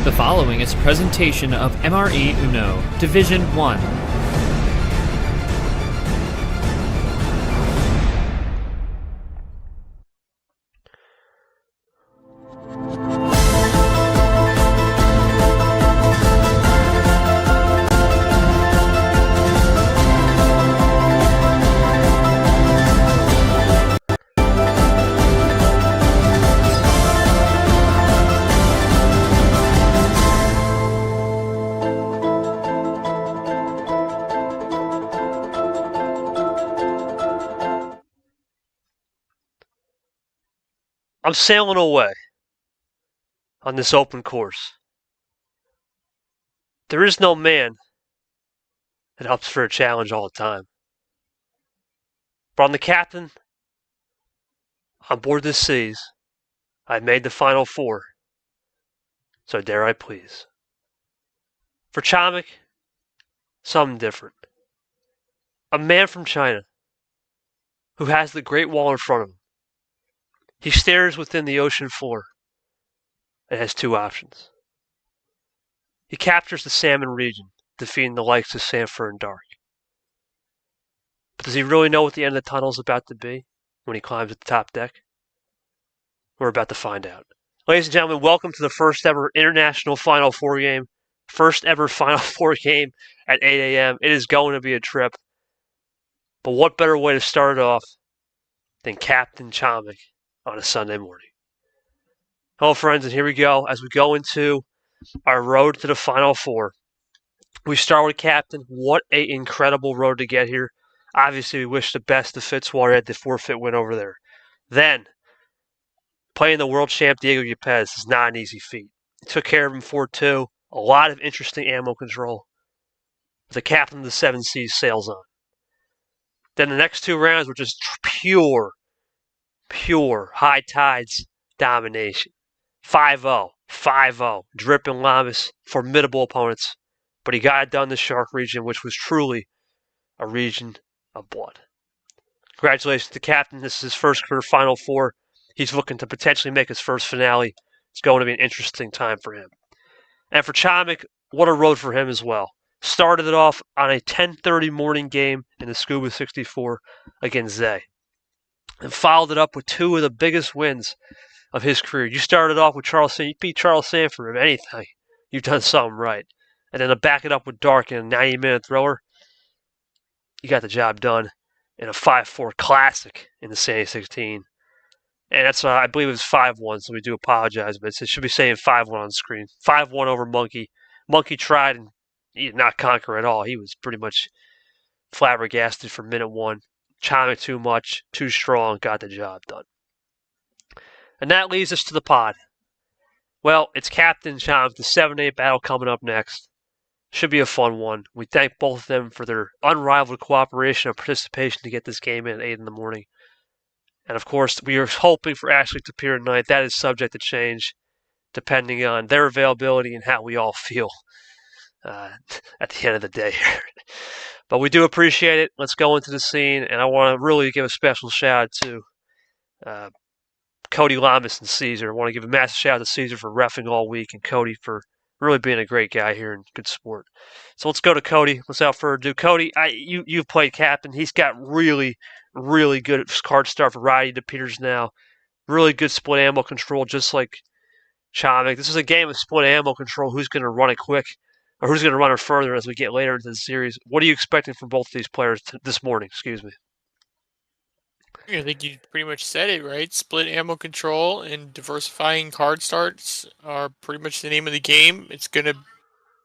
The following is a presentation of MRE Uno, Division 1. I'm sailing away on this open course. There is no man that opts for a challenge all the time. But I'm the captain on board this seas. I've made the final four, so dare I please. For Chomik, something different. A man from China who has the Great Wall in front of him. He stares within the ocean floor and has two options. He captures the salmon region, defeating the likes of Sandfer and Dark. But does he really know what the end of the tunnel is about to be when he climbs at the top deck? We're about to find out. Ladies and gentlemen, welcome to the first ever International Final Four game. First ever Final Four game at 8 a.m. It is going to be a trip. But what better way to start it off than Captain Chomik on a Sunday morning? Hello, friends, and here we go. As we go into our road to the Final Four, we start with Captain. What an incredible road to get here. Obviously, we wish the best to Fitzwater at the forfeit win over there. Then, playing the world champ Diego Yepes is not an easy feat. He took care of him 4-2. A lot of interesting ammo control. The captain of the 7 Seas sails on. Then the next two rounds were just pure high tides domination. 5-0, 5-0, dripping Llamas, formidable opponents. But he got it done in the Shark region, which was truly a region of blood. Congratulations to the captain. This is his first career Final Four. He's looking to potentially make his first finale. It's going to be an interesting time for him. And for Chomik, what a road for him as well. Started it off on a 10:30 morning game in the Scuba 64 against Zay. And followed it up with two of the biggest wins of his career. You started off with Charles Sanford. You beat Charles Sanford. If anything, you've done something right. And then to back it up with Dark in a 90-minute thrower, you got the job done in a 5-4 classic in the Sandy 16. And that's, I believe it was 5-1, so we do apologize, but it should be saying 5-1 on the screen. 5-1 over Monkey. Monkey tried and he did not conquer at all. He was pretty much flabbergasted from minute one. Chomik too much, too strong, got the job done. And that leads us to the pod. Well, it's Captain Chomik, the 7-8 battle coming up next. Should be a fun one. We thank both of them for their unrivaled cooperation and participation to get this game in at 8 in the morning. And of course, we are hoping for Ashley to appear tonight. That is subject to change depending on their availability and how we all feel at the end of the day here. But we do appreciate it. Let's go into the scene. And I want to really give a special shout out to Cody Llamas and Caesar. I want to give a massive shout out to Caesar for reffing all week and Cody for really being a great guy here and good sport. So let's go to Cody. Without further ado, Cody, you've played captain. He's got really good card start variety to Peters now. Really good split ammo control, just like Chomik. This is a game of split ammo control. Who's going to run it quick or who's going to run it further as we get later into the series? What are you expecting from both of these players this morning? Excuse me. I think you pretty much said it, right? Split ammo control and diversifying card starts are pretty much the name of the game. It's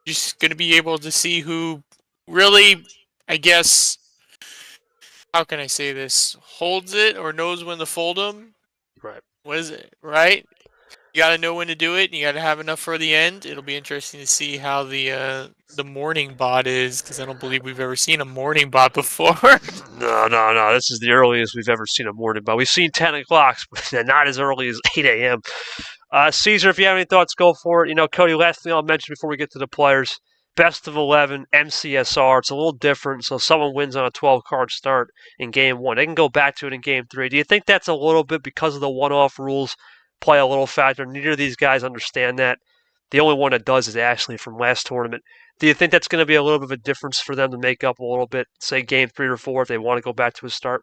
just gonna be able to see who really, I guess, how can I say this, holds it or knows when to fold them. Right. What is it? Right? You got to know when to do it, and you got to have enough for the end. It'll be interesting to see how the morning bot is, because I don't believe we've ever seen a morning bot before. No. This is the earliest we've ever seen a morning bot. We've seen 10 o'clock, but not as early as 8 a.m. Caesar, if you have any thoughts, go for it. You know, Cody, last thing I'll mention before we get to the players, best of 11, MCSR. It's a little different, so someone wins on a 12-card start in Game 1. They can go back to it in Game 3. Do you think that's a little bit because of the one-off rules play a little factor? Neither of these guys understand that. The only one that does is Ashley from last tournament. Do you think that's going to be a little bit of a difference for them to make up a little bit, say game 3 or 4, if they want to go back to a start?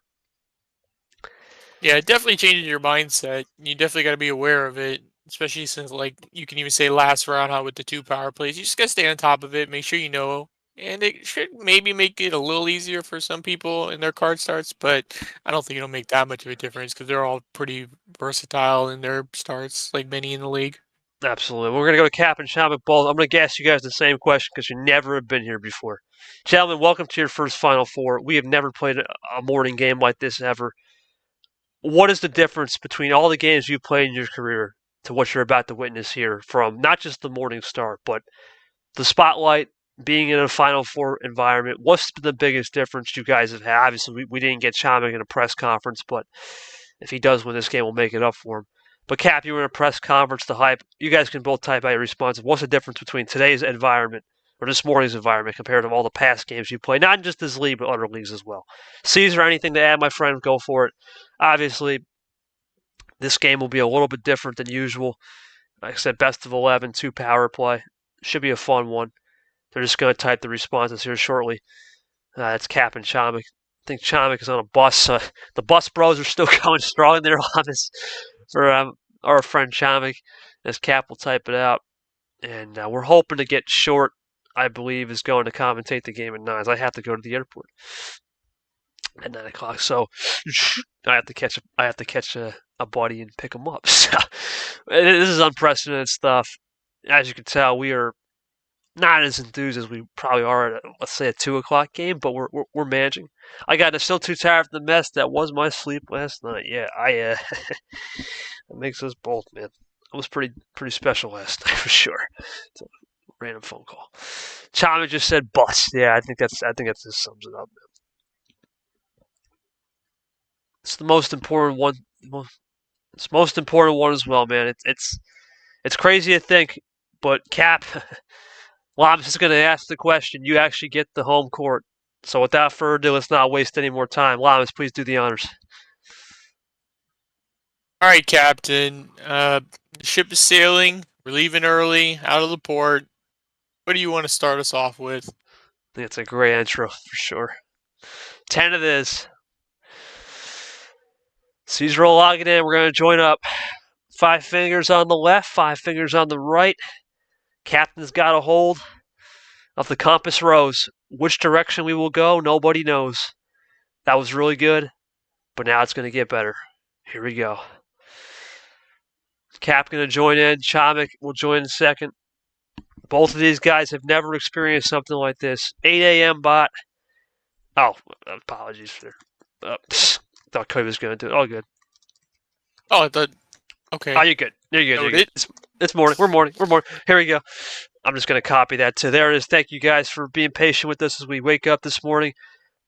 Yeah, it definitely changes your mindset. You definitely got to be aware of it, especially since, like, you can even say last round how with the 2 power plays. You just got to stay on top of it, make sure you know. And it should maybe make it a little easier for some people in their card starts, but I don't think it'll make that much of a difference because they're all pretty versatile in their starts, like many in the league. Absolutely. We're going to go to Cap and Chomik both. I'm going to ask you guys the same question because you never have been here before. Gentlemen, welcome to your first Final Four. We have never played a morning game like this ever. What is the difference between all the games you've played in your career to what you're about to witness here from not just the morning start, but the spotlight, being in a Final Four environment? What's the biggest difference you guys have had? Obviously, we didn't get Chomik in a press conference, but if he does win this game, we'll make it up for him. But Cap, you were in a press conference, the hype. You guys can both type out your response. What's the difference between today's environment or this morning's environment compared to all the past games you played? Not just this league, but other leagues as well. Caesar, anything to add, my friend? Go for it. Obviously, this game will be a little bit different than usual. Like I said, best of 11, 2 power play. Should be a fun one. They're just going to type the responses here shortly. That's Cap and Chomik. I think Chomik is on a bus. The bus bros are still going strong in their office for our friend Chomik, as Cap will type it out. And we're hoping to get Short, I believe, is going to commentate the game at 9. I have to go to the airport at 9 o'clock, so I have to catch a buddy and pick him up. So this is unprecedented stuff. As you can tell, we are not as enthused as we probably are at, let's say, a 2 o'clock game, but we're managing. I'm still too tired from the mess that was my sleep last night. Yeah, it makes us both, man. It was pretty special last night for sure. It's a random phone call. Chomik just said bust. Yeah, I think that just sums it up, man. It's the most important one. It's the most important one as well, man. It's crazy to think, but Cap, Llamas is going to ask the question. You actually get the home court. So without further ado, let's not waste any more time. Llamas, please do the honors. All right, Captain. The ship is sailing. We're leaving early, out of the port. What do you want to start us off with? I think it's a great intro for sure. 10 it is. Caesar will log it in. We're going to join up. 5 fingers on the left, 5 fingers on the right. Captain's got a hold of the compass rose. Which direction we will go, nobody knows. That was really good, but now it's going to get better. Here we go. Cap going to join in. Chomik will join in second. Both of these guys have never experienced something like this. 8 a.m. bot. Oh, apologies for thought Cody was going to do it. All good. Oh, I thought. Okay. Oh, you're good. You're good. It's morning. We're morning. Here we go. I'm just going to copy that too. There it is. Thank you guys for being patient with us as we wake up this morning.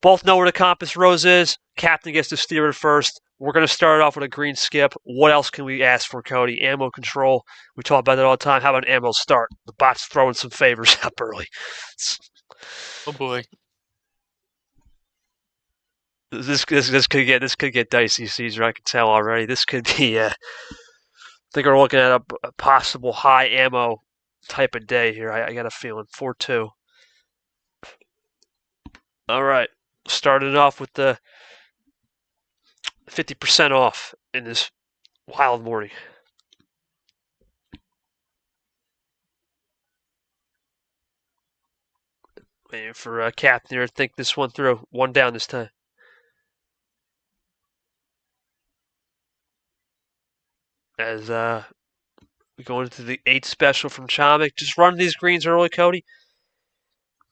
Both know where the compass rose is. Captain gets to steer it first. We're going to start off with a green skip. What else can we ask for, Cody? Ammo control. We talk about that all the time. How about an ammo start? The bot's throwing some favors up early. Oh boy. This could get dicey, Caesar. I can tell already. This could be. I think we're looking at a possible high ammo type of day here. I got a feeling 4-2. All right, starting off with the 50% off in this wild morning. Waiting for Captain here to think this one through. One down this time. As we go into the 8 special from Chomik. Just run these greens early, Cody.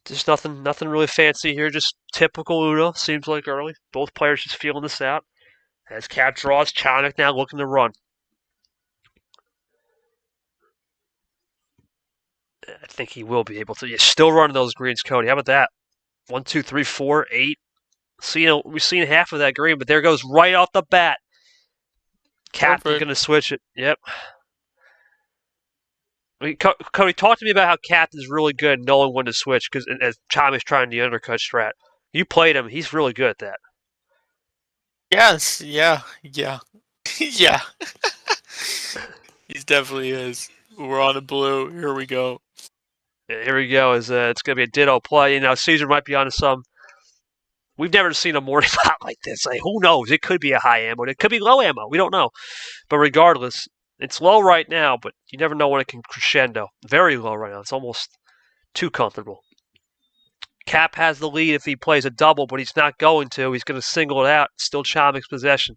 Just nothing really fancy here. Just typical Uno, seems like early. Both players just feeling this out. As Cap draws, Chomik now looking to run. I think he will be able to. You're still running those greens, Cody. How about that? 1, 2, 3, 4, 8. So, we've seen half of that green, but there goes right off the bat. Captain's going to switch it. Yep. I mean, Cody, talk to me about how Captain's really good at knowing when to switch, because as Chomik's trying the undercut strat. You played him. He's really good at that. Yes. Yeah. Yeah. He definitely is. We're on the blue. Here we go. Here we go. It's going to be a ditto play. You know, Caesar might be onto some. We've never seen a morning pot like this. Like, who knows? It could be a high ammo. It could be low ammo. We don't know. But regardless, it's low right now, but you never know when it can crescendo. Very low right now. It's almost too comfortable. Cap has the lead if he plays a double, but he's not going to. He's going to single it out. Still Chomik's possession.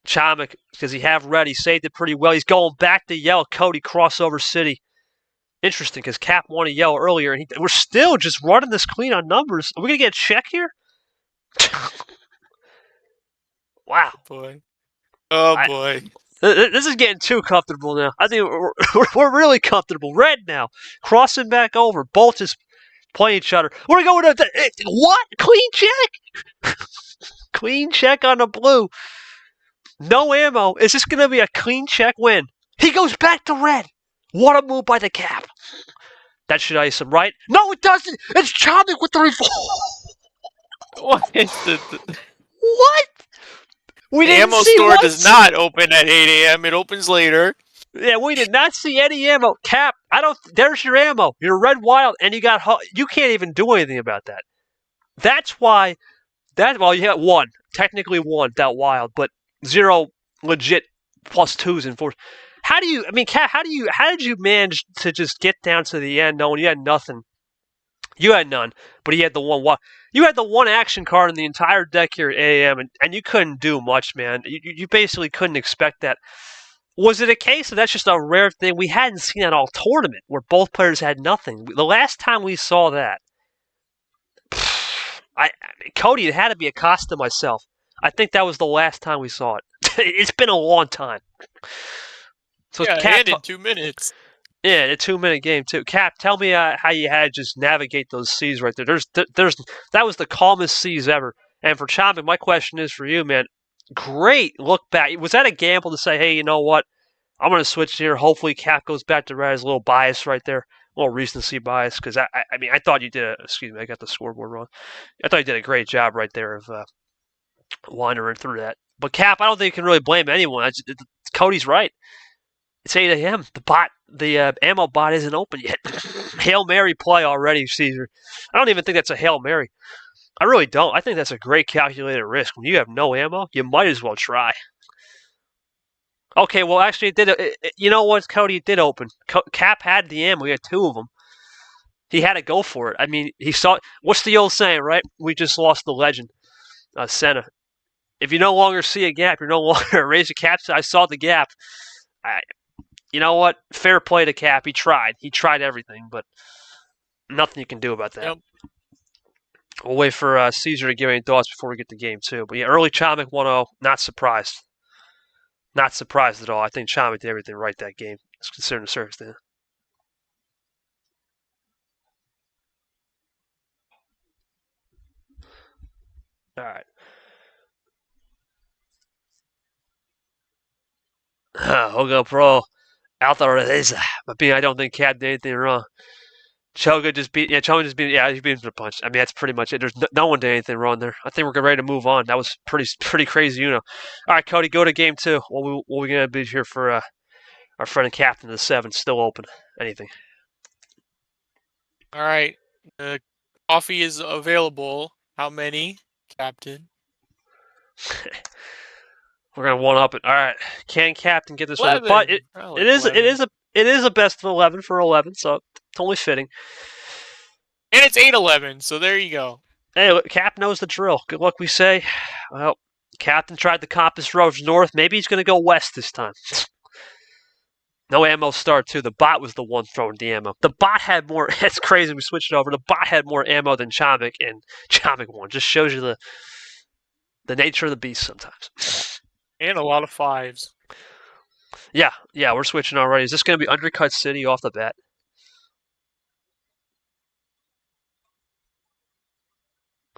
Chomik, does he have red? He saved it pretty well. He's going back to yellow. Cody, crossover city. Interesting, because Cap won a yellow earlier, and we're still just running this clean on numbers. Are we going to get a check here? Wow. Boy. Oh, boy. This is getting too comfortable now. I think we're really comfortable. Red now. Crossing back over. Both just playing each other. We're going to... What? Clean check? Clean check on the blue. No ammo. Is this going to be a clean check win? He goes back to red. What a move by the Cap. That should ice him, right? No, it doesn't. It's Chomik with the revolver. What is the... What? We The didn't ammo see store one does not open at 8 a.m. It opens later. Yeah, we did not see any ammo. Cap, there's your ammo. You're red wild, and you can't even do anything about that. That's why, well, you got one, technically one, that wild, but 0 legit +2s and 4s. Cap, how did you manage to just get down to the end knowing you had nothing? You had none, but he had the one. You had the one action card in the entire deck here at AM, and you couldn't do much, man. You basically couldn't expect that. Was it a case of that's just a rare thing? We hadn't seen that all tournament where both players had nothing. The last time we saw that, Cody, it had to be a cost to myself. I think that was the last time we saw it. It's been a long time. So yeah, and in 2 minutes. Yeah, a 2-minute game too. Cap, tell me how you had to just navigate those seas right there. That was the calmest seas ever. And for Chomik, my question is for you, man. Great look back. Was that a gamble to say, hey, you know what? I'm going to switch here. Hopefully, Cap goes back to red. There's a little bias right there, a little recency bias. Because I thought you did. Excuse me, I got the scoreboard wrong. I thought you did a great job right there of wandering through that. But Cap, I don't think you can really blame anyone. Cody's right. It's 8 a.m. The ammo bot isn't open yet. Hail Mary play already, Caesar. I don't even think that's a Hail Mary. I really don't. I think that's a great calculated risk. When you have no ammo, you might as well try. Okay, well, actually, it did. You know what, Cody? It did open. Cap had the ammo. He had 2 of them. He had to go for it. I mean, he saw. What's the old saying, right? We just lost the legend, Senna. If you no longer see a gap, you're no longer raise a cap. I saw the gap. You know what? Fair play to Cap. He tried. He tried everything, but nothing you can do about that. Yep. We'll wait for Caesar to give any thoughts before we get to game 2. But yeah, early Chomik 1-0. Not surprised. Not surprised at all. I think Chomik did everything right that game. It's considering the circumstance. All right. Hogo Pro. Altareza. But I don't think Cap did anything wrong. Choga just beat. Yeah, Choga just beat. Yeah, he beat him for the punch. I mean, that's pretty much it. There's no one did anything wrong there. I think we're ready to move on. That was pretty crazy, you know. All right, Cody, go to game 2. What we gonna be here for? Our friend and captain of the 7 still open. Anything? All right. Coffee is available. How many, Captain? We're gonna one up it. All right, can Captain get this 11. one? But it is a best of 11 for 11, so it's only fitting. And it's 8-11, so there you go. Hey, look, Cap knows the drill. Good luck, we say. Well, Captain tried the compass roads north. Maybe he's gonna go west this time. No ammo start too. The bot was the one throwing the ammo. The bot had more. It's crazy. We switched it over. The bot had more ammo than Chomik, and Chomik won. Just shows you the nature of the beast sometimes. And a lot of 5s. Yeah, we're switching already. Is this going to be Undercut City off the bat?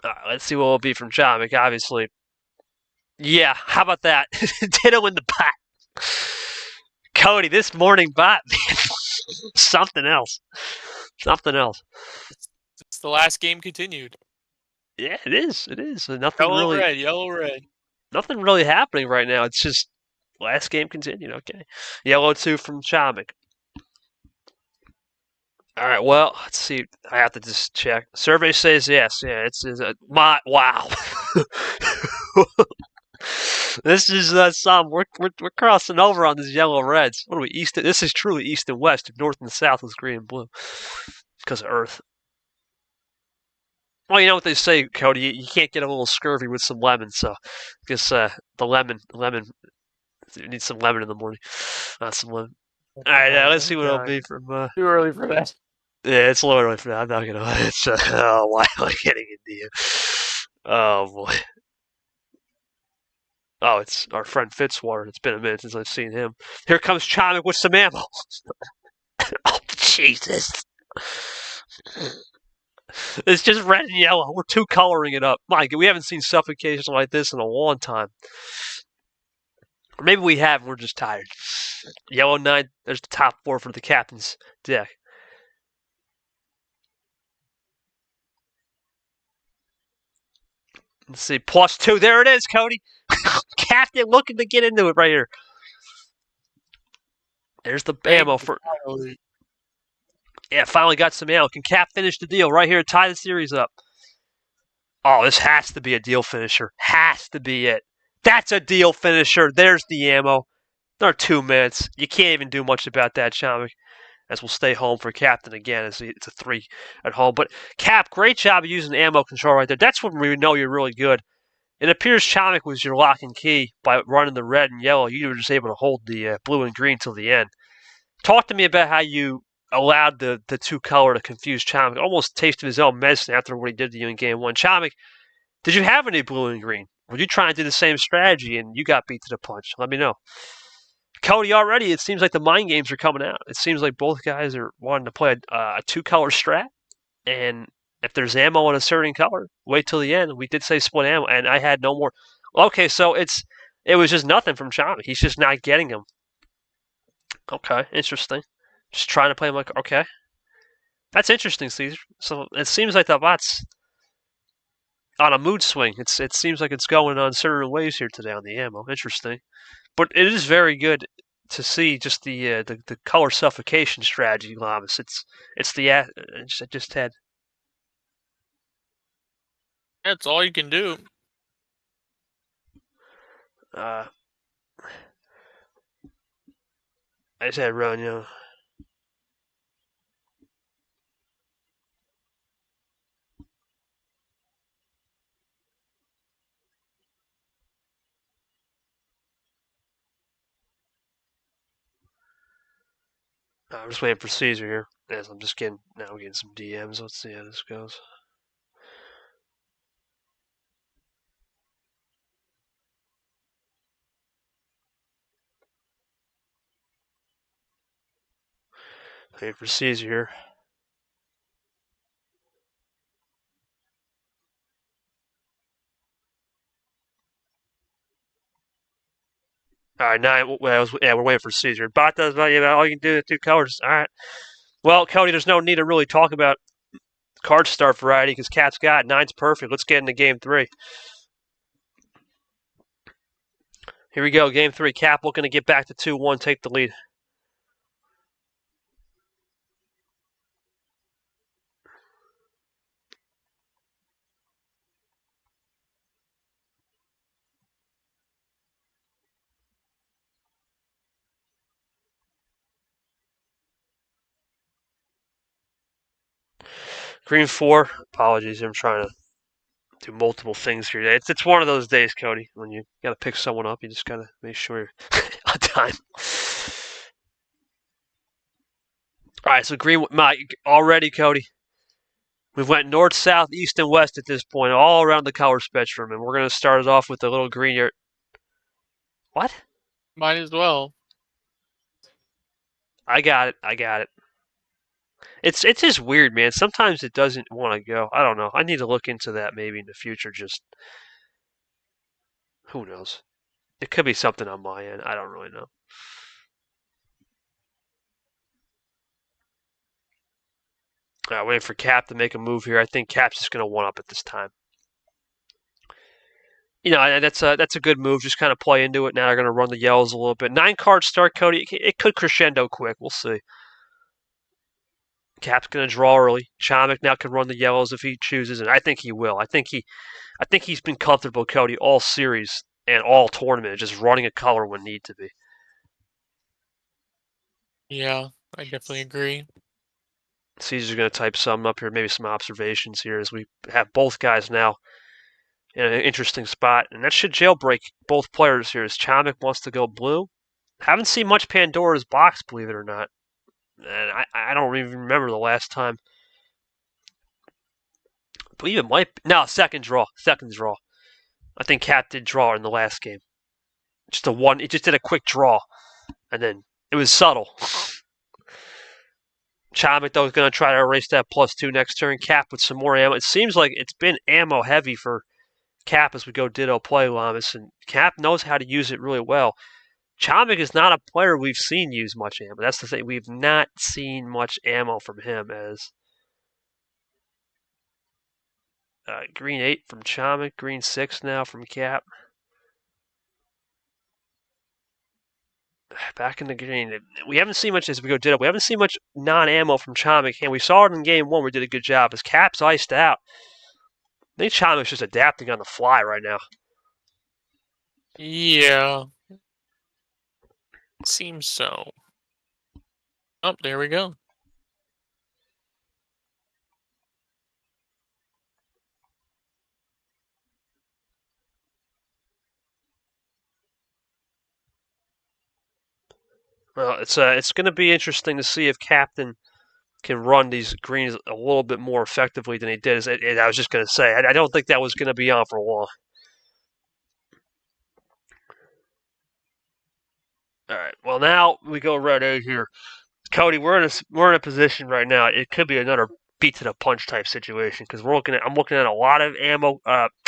All right, let's see what will be from Chomik, obviously. Yeah, how about that? Ditto in the bot. Cody, this morning bot, man. Something else. It's the last game continued. Yeah, it is. Nothing Yellow, red. Nothing really happening right now. It's just Last game continued. Okay. Yellow 2 from Chomik. All right. Well, let's see. I have to just check. Survey says yes. Yeah, it's wow. This is some. We're crossing over on these yellow reds. What are we east? This is truly east and west. North and south is green and blue because of Earth. Well, you know what they say, Cody. You can't get a little scurvy with some lemon. So, I guess the lemon. You need some lemon in the morning. Some lemon. All right, let's see what it'll be from. Too early for that. Yeah, it's a little early for that. I'm not gonna. It's oh, why am I getting into you? Oh boy. Oh, it's our friend Fitzwater. It's been a minute since I've seen him. Here comes Chomik with some ammo. Oh Jesus! It's just red and yellow. We're two coloring it up. My God, we haven't seen suffocation like this in a long time. Or maybe we have. We're just tired. Yellow 9. There's the top 4 for the captain's deck. Let's see. +2. There it is, Cody. Captain looking to get into it right here. There's the ammo for. Yeah, finally got some ammo. Can Cap finish the deal right here? Tie the series up. Oh, this has to be a deal finisher. Has to be it. That's a deal finisher. There's the ammo. There are 2 minutes. You can't even do much about that, Chomik. As we'll stay home for Captain again. It's a 3 at home. But Cap, great job of using ammo control right there. That's when we know you're really good. It appears Chomik was your lock and key by running the red and yellow. You were just able to hold the blue and green till the end. Talk to me about how you allowed the 2 color to confuse Chomik. Almost tasted his own medicine after what he did to you in game 1. Chomik, did you have any blue and green? Were you trying to do the same strategy and you got beat to the punch? Let me know. Cody, already it seems like the mind games are coming out. It seems like both guys are wanting to play a 2-color strat, and if there's ammo in a certain color, wait till the end. We did say split ammo, and I had no more. Okay, so it was just nothing from Chomik. He's just not getting them. Okay, interesting. Just trying to play him like, okay. That's interesting, Caesar. So it seems like the bot's on a mood swing. It seems like it's going on certain ways here today on the ammo. Interesting. But it is very good to see just the color suffocation strategy, Llamas. It's the I just had. That's all you can do. I just had run, you know. I'm just waiting for Caesar here. As I'm just getting some DMs. Let's see how this goes. Waiting for Caesar here. All right, we're waiting for Caesar. Bot does about all you can do is 2 colors. All right. Well, Cody, there's no need to really talk about card start variety because Cap's got it. 9's perfect. Let's get into game 3. Here we go, game 3. Cap looking to get back to 2-1, take the lead. Green 4. Apologies, I'm trying to do multiple things here. It's one of those days, Cody, when you got to pick someone up. You just got to make sure you're on time. All right, so green already, Cody. We've went north, south, east, and west at this point, all around the color spectrum, and we're going to start it off with a little green here. What? Might as well. I got it. It's just weird, man. Sometimes it doesn't want to go. I don't know. I need to look into that maybe in the future. Just who knows? It could be something on my end. I don't really know. Waiting for Cap to make a move here. I think Cap's just going to 1-up at this time. And that's a good move. Just kind of play into it. Now they're going to run the yellows a little bit. 9-card start, Cody. It could crescendo quick. We'll see. Cap's going to draw early. Chomik now can run the yellows if he chooses, and I think he will. I think he's been comfortable, Cody, all series and all tournament, just running a color when need to be. Yeah, I definitely agree. Caesar's going to type some up here, maybe some observations here as we have both guys now in an interesting spot. And that should jailbreak both players here as Chomik wants to go blue. Haven't seen much Pandora's box, believe it or not. And I don't even remember the last time. I believe it might be. No, second draw. I think Cap did draw in the last game. Just a one. It just did a quick draw. And then it was subtle. Chomik, though, is going to try to erase that +2 next turn. Cap with some more ammo. It seems like it's been ammo heavy for Cap as we go ditto play Llamas, and Cap knows how to use it really well. Chomik is not a player we've seen use much ammo. That's the thing. We've not seen much ammo from him as green 8 from Chomik, green 6 now from Cap. Back in the green. We haven't seen much as we go ditto. We haven't seen much non-ammo from Chomik, and we saw it in game 1. We did a good job as Cap's iced out. I think Chomik's just adapting on the fly right now. Yeah. Seems so. Oh, there we go. Well, it's going to be interesting to see if Captain can run these greens a little bit more effectively than he did. I was just going to say, I don't think that was going to be on for long. All right. Well, now we go red 8 here. Cody, we're in a position right now. It could be another beat to the punch type situation because I'm looking at a lot of ammo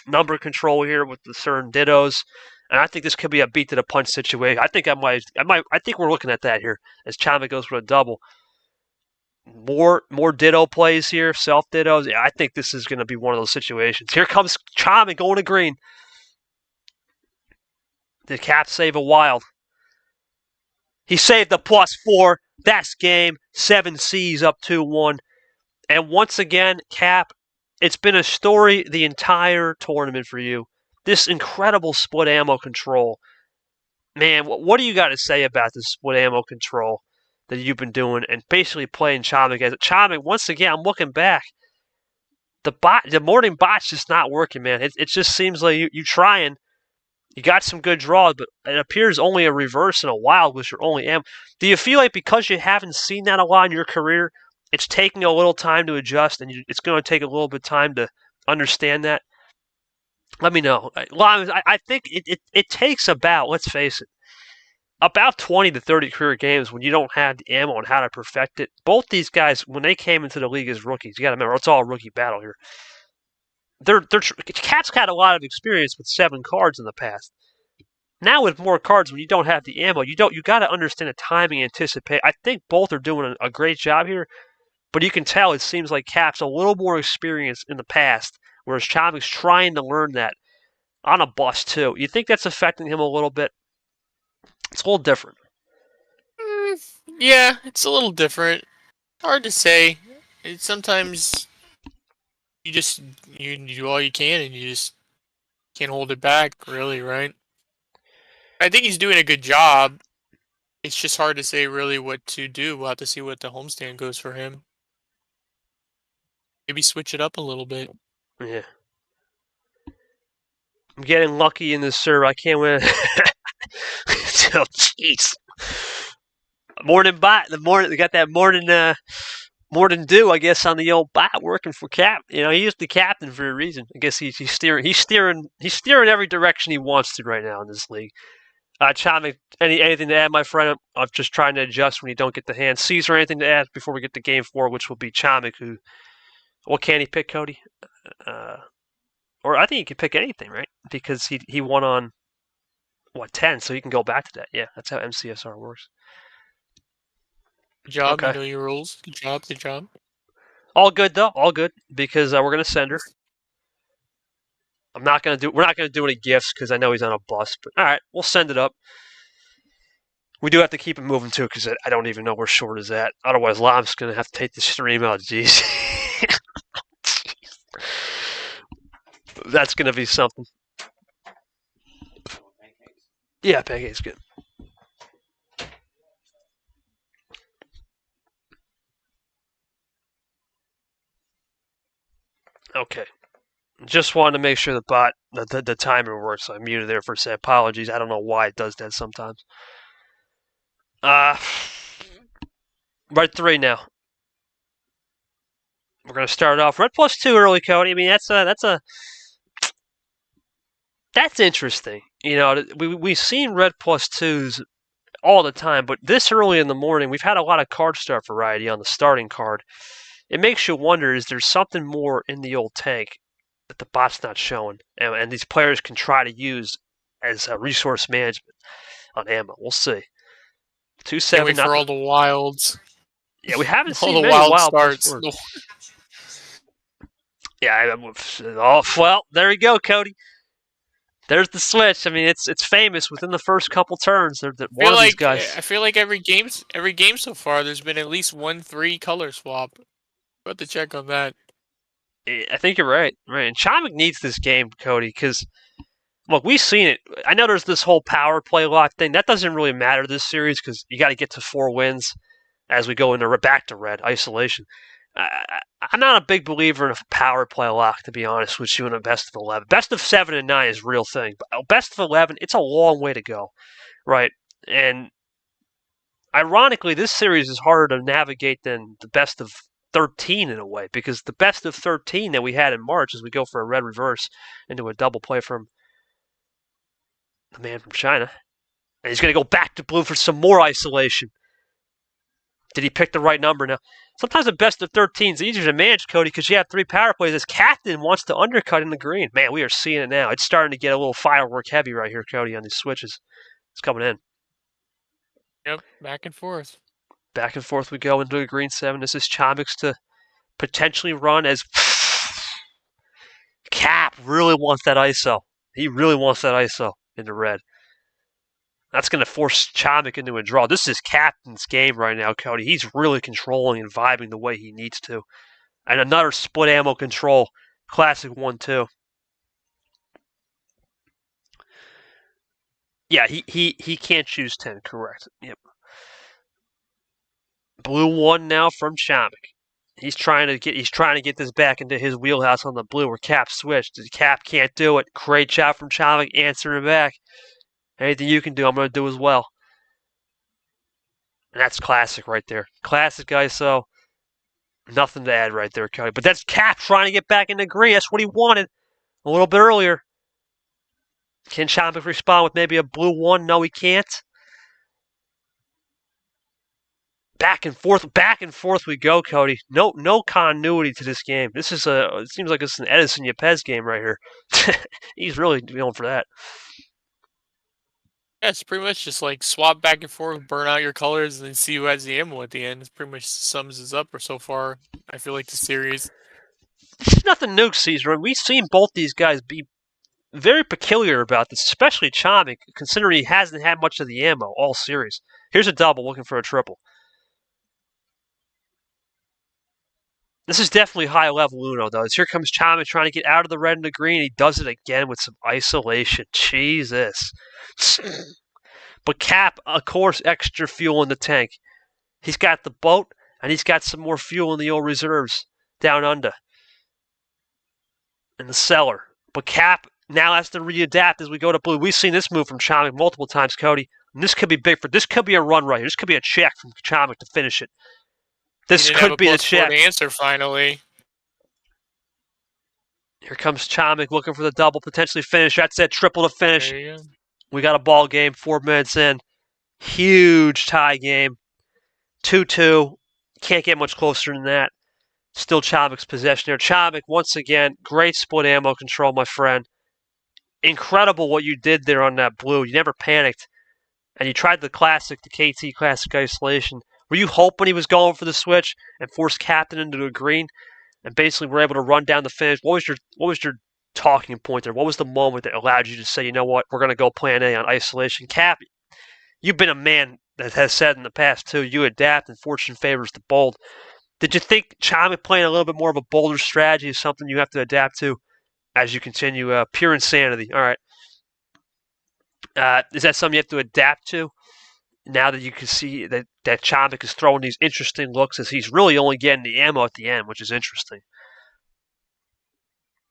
number control here with the certain dittos, and I think this could be a beat to the punch situation. I think we're looking at that here as Chomik goes for a double. More ditto plays here, self dittos. Yeah, I think this is going to be one of those situations. Here comes Chomik going to green. Did Cap save a wild? He saved the +4. That's game. 7 C's up 2-1. And once again, Cap, it's been a story the entire tournament for you. This incredible split ammo control. Man, what do you got to say about this split ammo control that you've been doing and basically playing Chomik as Chomik? Once again, I'm looking back. The morning bot's just not working, man. It just seems like you trying. You got some good draws, but it appears only a reverse and a wild was your only ammo. Do you feel like because you haven't seen that a lot in your career, it's taking a little time to adjust, and it's going to take a little bit of time to understand that? Let me know. I think it takes about, let's face it, about 20 to 30 career games when you don't have the ammo and how to perfect it. Both these guys, when they came into the league as rookies, you got to remember, it's all a rookie battle here. Cat's had a lot of experience with 7 cards in the past. Now with more cards, when you don't have the ammo, you got to understand the timing, anticipate. I think both are doing a great job here, but you can tell it seems like Cap's a little more experienced in the past, whereas Chomik's trying to learn that on a bus too. You think that's affecting him a little bit? It's a little different. Yeah, it's a little different. Hard to say. Sometimes you do all you can and you just can't hold it back, really, right? I think he's doing a good job. It's just hard to say really what to do. We'll have to see what the homestand goes for him. Maybe switch it up a little bit. Yeah. I'm getting lucky in this serve. I can't win. Oh, jeez. Morning bot. They got that morning dew, I guess, on the old bot working for Cap. He's the captain for a reason. I guess he's steering every direction he wants to right now in this league. Chomik, anything to add, my friend? I'm just trying to adjust when you don't get the hand. Caesar, anything to add before we get to game 4, which will be Chomik, what can he pick, Cody? Or I think he can pick anything, right? Because he won on, 10, so he can go back to that. Yeah, that's how MCSR works. Good job, Okay. You know your rules. Good job. All good, though. All good, because we're going to send her. We're not gonna do any gifts because I know he's on a bus. But all right, we'll send it up. We do have to keep it moving too because I don't even know where Short is at. Otherwise, Llamas gonna have to take the stream out. Jeez, that's gonna be something. Yeah, pancake's good. Okay. Just wanted to make sure the timer works. So I muted there for a second. Apologies. I don't know why it does that sometimes. Right 3 now. We're gonna start off red +2 early, Cody. I mean that's interesting. You know, we've seen red +2s all the time, but this early in the morning, we've had a lot of card start variety on the starting card. It makes you wonder: is there something more in the old tank that the bot's not showing, and these players can try to use as a resource management on ammo? We'll see. 2-7. Wait for all the wilds. Yeah, we haven't all seen the many wild wild starts. Yeah. Well, there you go, Cody. There's the switch. I mean, it's famous within the first couple turns. One of these guys. I feel like every game so far, there's been at least 1-3 color swap. Got to check on that. I think you're right. Right, and Chomik needs this game, Cody, because look, we've seen it. I know there's this whole power play lock thing. That doesn't really matter this series because you got to get to 4 wins as we go into back to red isolation. I'm not a big believer in a power play lock, to be honest with you, in a best of 11. Best of 7 and 9 is a real thing, but best of 11, it's a long way to go, right? And ironically, this series is harder to navigate than the best of 13 in a way, because the best of 13 that we had in March as we go for a red reverse into a double play from the man from China. And he's going to go back to blue for some more isolation. Did he pick the right number now? Sometimes the best of 13 is easier to manage, Cody, because you have 3 power plays. This captain wants to undercut in the green. Man, we are seeing it now. It's starting to get a little firework heavy right here, Cody, on these switches. It's coming in. Yep, back and forth. Back and forth we go into a green 7. This is Chomik's to potentially run as Cap really wants that ISO. He really wants that ISO into red. That's going to force Chomik into a draw. This is Captain's game right now, Cody. He's really controlling and vibing the way he needs to. And another split ammo control. Classic 1-2. Yeah, he can't choose 10, correct. Yep. Blue 1 now from Chomik. He's trying to get this back into his wheelhouse on the blue where Cap switched. Cap can't do it. Great shot from Chomik, answering back. Anything you can do, I'm going to do as well. And that's classic right there. Classic ISO. Nothing to add right there, Cody. But that's Cap trying to get back into green. That's what he wanted a little bit earlier. Can Chomik respond with maybe a blue 1? No, he can't. Back and forth we go, Cody. No continuity to this game. It seems like it's an Edison Yepes game right here. He's really going for that. Yeah, it's pretty much just like swap back and forth, burn out your colors, and then see who has the ammo at the end. It pretty much sums us up so far. I feel like the series. It's nothing new, Caesar. We've seen both these guys be very peculiar about this, especially Chomik, considering he hasn't had much of the ammo all series. Here's a double looking for a triple. This is definitely high-level Uno, though. Here comes Chomik trying to get out of the red and the green. He does it again with some isolation. Jesus. But Cap, of course, extra fuel in the tank. He's got the boat, and he's got some more fuel in the old reserves down under. In the cellar. But Cap now has to readapt as we go to blue. We've seen this move from Chomik multiple times, Cody. And this could be big this could be a run right here. This could be a check from Chomik to finish it. This could be the check. Answer finally. Here comes Chomik looking for the double, potentially finish. That's it, triple to finish. We got a ball game, 4 minutes in. Huge tie game. 2-2. Can't get much closer than that. Still Chomik's possession here. Chomik, once again, great split ammo control, my friend. Incredible what you did there on that blue. You never panicked. And you tried the KT classic isolation. Were you hoping he was going for the switch and force Captain into a green, and basically were able to run down the finish? What was your talking point there? What was the moment that allowed you to say, you know what, we're going to go plan A on isolation? Cap, you've been a man that has said in the past, too, you adapt and fortune favors the bold. Did you think Chomik playing a little bit more of a bolder strategy is something you have to adapt to as you continue? Pure insanity. All right. Is that something you have to adapt to now that you can see that Chomik is throwing these interesting looks as he's really only getting the ammo at the end, which is interesting?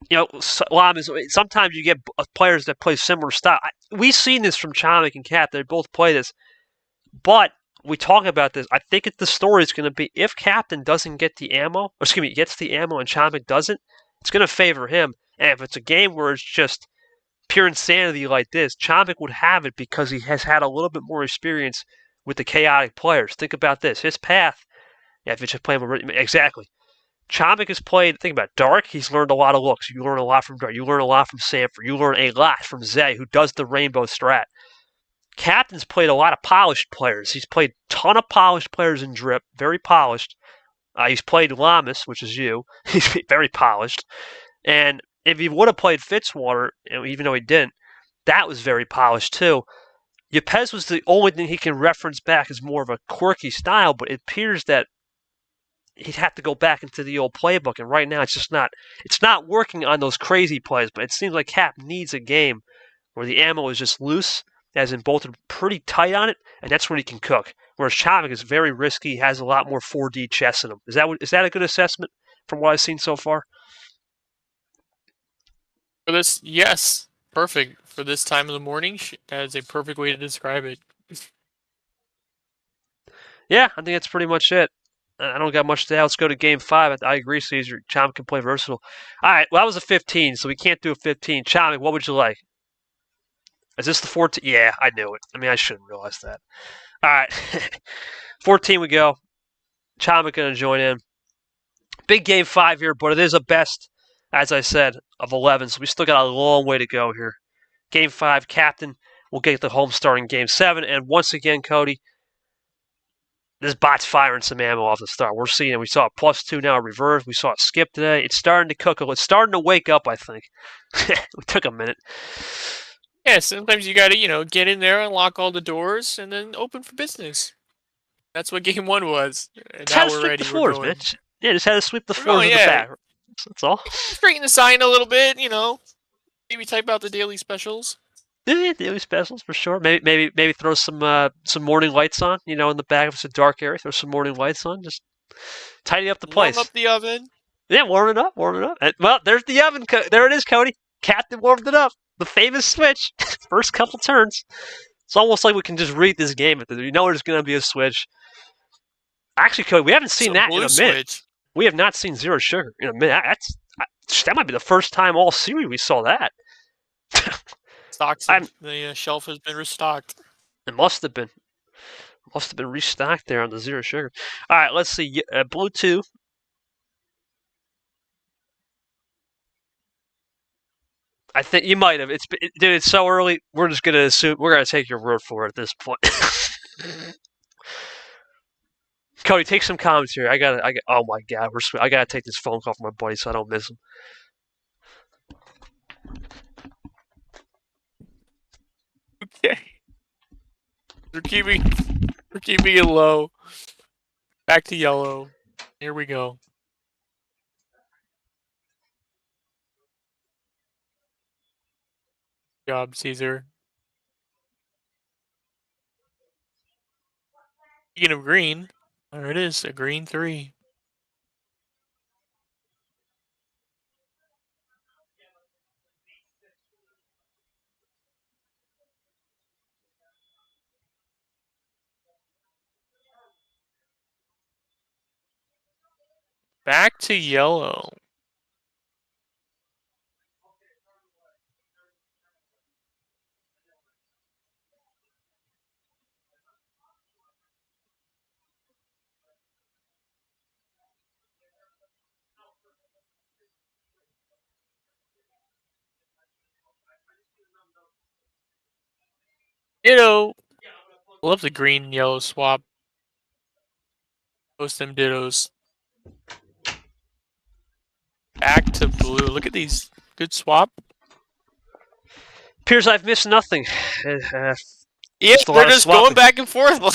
You know, Llamas, sometimes you get players that play similar style. We've seen this from Chomik and Cap. They both play this. But we talk about this. I think the story is going to be if Captain doesn't get the ammo, or excuse me, gets the ammo and Chomik doesn't, it's going to favor him. And if it's a game where it's just pure insanity like this, Chomik would have it because he has had a little bit more experience with the chaotic players. Think about this. His path, if it's just playing with, exactly. Chomik has played, think about Dark, he's learned a lot of looks. You learn a lot from Dark. You learn a lot from Sandfer. You learn a lot from Zay, who does the rainbow strat. Captain's played a lot of polished players. He's played a ton of polished players in Drip, very polished. He's played Llamas, which is you. He's very polished. And if he would have played Fitzwater, even though he didn't, that was very polished too. Yepes was the only thing he can reference back as more of a quirky style, but it appears that he'd have to go back into the old playbook, and right now it's not working on those crazy plays, but it seems like Cap needs a game where the ammo is just loose, as in bolted pretty tight on it, and that's when he can cook. Whereas Chomik is very risky, has a lot more 4D chess in him. Is that a good assessment from what I've seen so far? For this, yes, perfect. For this time of the morning, that is a perfect way to describe it. Yeah, I think that's pretty much it. I don't got much to add. Let's go to Game 5. I agree, Caesar. Chomik can play versatile. All right, well, that was a 15, so we can't do a 15. Chomik, what would you like? Is this the 14? Yeah, I knew it. I mean, I shouldn't realize that. All right, 14 we go. Chomik going to join in. Big Game 5 here, but it is a best, as I said, of 11, so we still got a long way to go here. Game 5, Captain will get the home start in Game 7, and once again, Cody, this bot's firing some ammo off the start. We're seeing it. We saw a +2 now, a reverse. We saw a skip today. It's starting to cook. It's starting to wake up, I think. It took a minute. Yeah, sometimes you gotta, get in there, unlock all the doors, and then open for business. That's what Game 1 was. And now we're ready. The floors, man. Yeah, just had to sweep the floors in the back. That's all. Straighten the sign a little bit, Maybe type out the daily specials. Yeah, daily specials for sure. Maybe throw some morning lights on. In the back of some dark area, throw some morning lights on. Just tidy up the place. Warm up the oven. Yeah, warm it up. And, well, there's the oven. There it is, Cody. Captain warmed it up. The famous switch. First couple turns. It's almost like we can just read this game. You know there's going to be a switch. Actually, Cody, we haven't seen that in a minute. Switch. We have not seen Zero Sugar in a minute. That might be the first time all series we saw that. The shelf has been restocked. It must have been. Restocked there on the Zero Sugar. All right, let's see. Blue 2. I think you might have. Dude, it's so early. We're just gonna assume. We're gonna take your word for it at this point. Cody, take some commentary. Oh my God, I gotta take this phone call from my buddy so I don't miss him. Okay. We're keeping it low. Back to yellow. Here we go. Good job, Caesar. Speaking of green, there it is, a green 3. Back to yellow. Ditto. Love the green and yellow swap. Post them dittos. Back to blue. Look at these Good swap. Appears I've missed nothing. Yeah, Just a lot they're of just swapping. going back and forth. I'm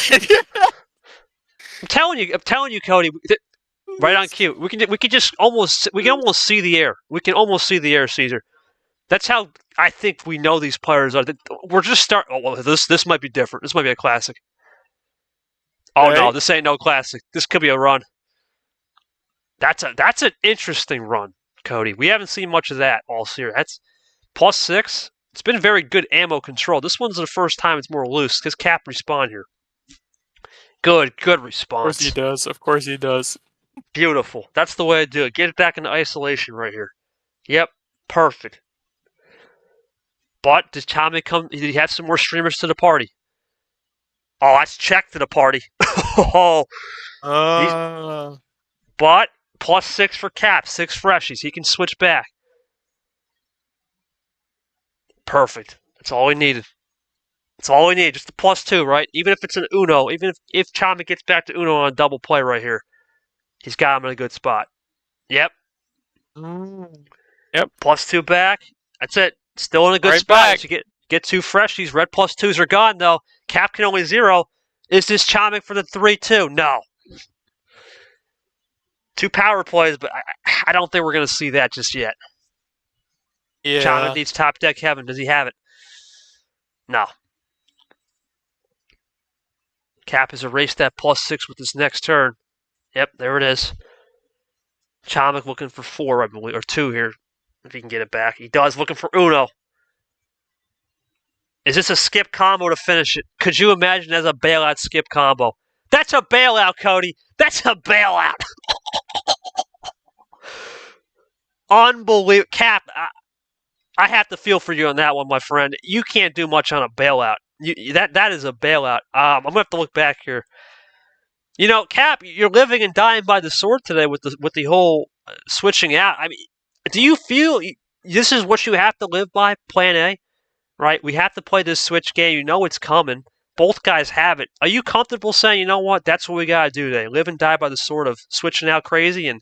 telling you, Cody. Right on cue. We can almost see the air. We can almost see the air, Caesar. That's how I think we know these players are. We're just starting. Oh, well, this might be different. This might be a classic. Oh no, this ain't no classic. This could be a run. That's an interesting run, Cody. We haven't seen much of that all series. That's +6. It's been very good ammo control. This one's the first time it's more loose because Cap respawn here. Good response. Of course he does. Of course he does. Beautiful. That's the way to do it. Get it back into isolation right here. Yep, perfect. But does Chomik come? Did he have some more streamers to the party? Oh, that's check to the party. But +6 for Cap, 6 freshies. He can switch back. Perfect. That's all we needed. That's all we need. Just a +2, right? Even if it's an Uno, even if Chomik gets back to Uno on a double play right here, he's got him in a good spot. Yep. Yep. +2 back. That's it. Still in a good spot. You get 2 freshies. Red +2s are gone though. Cap can only 0. Is this Chomik for the 3-2? No. 2 power plays, but I don't think we're going to see that just yet. Yeah. Chomik needs top deck heaven. Does he have it? No. Cap has erased that +6 with his next turn. Yep, there it is. Chomik looking for 4, I believe, or 2 here, if he can get it back. He does, looking for Uno. Is this a skip combo to finish it? Could you imagine as a bailout skip combo? That's a bailout, Cody. That's a bailout. Unbelievable. Cap, I have to feel for you on that one, my friend. You can't do much on a bailout. That is a bailout. I'm going to have to look back here. You know, Cap, you're living and dying by the sword today with the whole switching out. I mean, do you feel this is what you have to live by, Plan A? Right? We have to play this switch game. You know it's coming. Both guys have it. Are you comfortable saying, you know what, that's what we got to do today? Live and die by the sword of switching out crazy and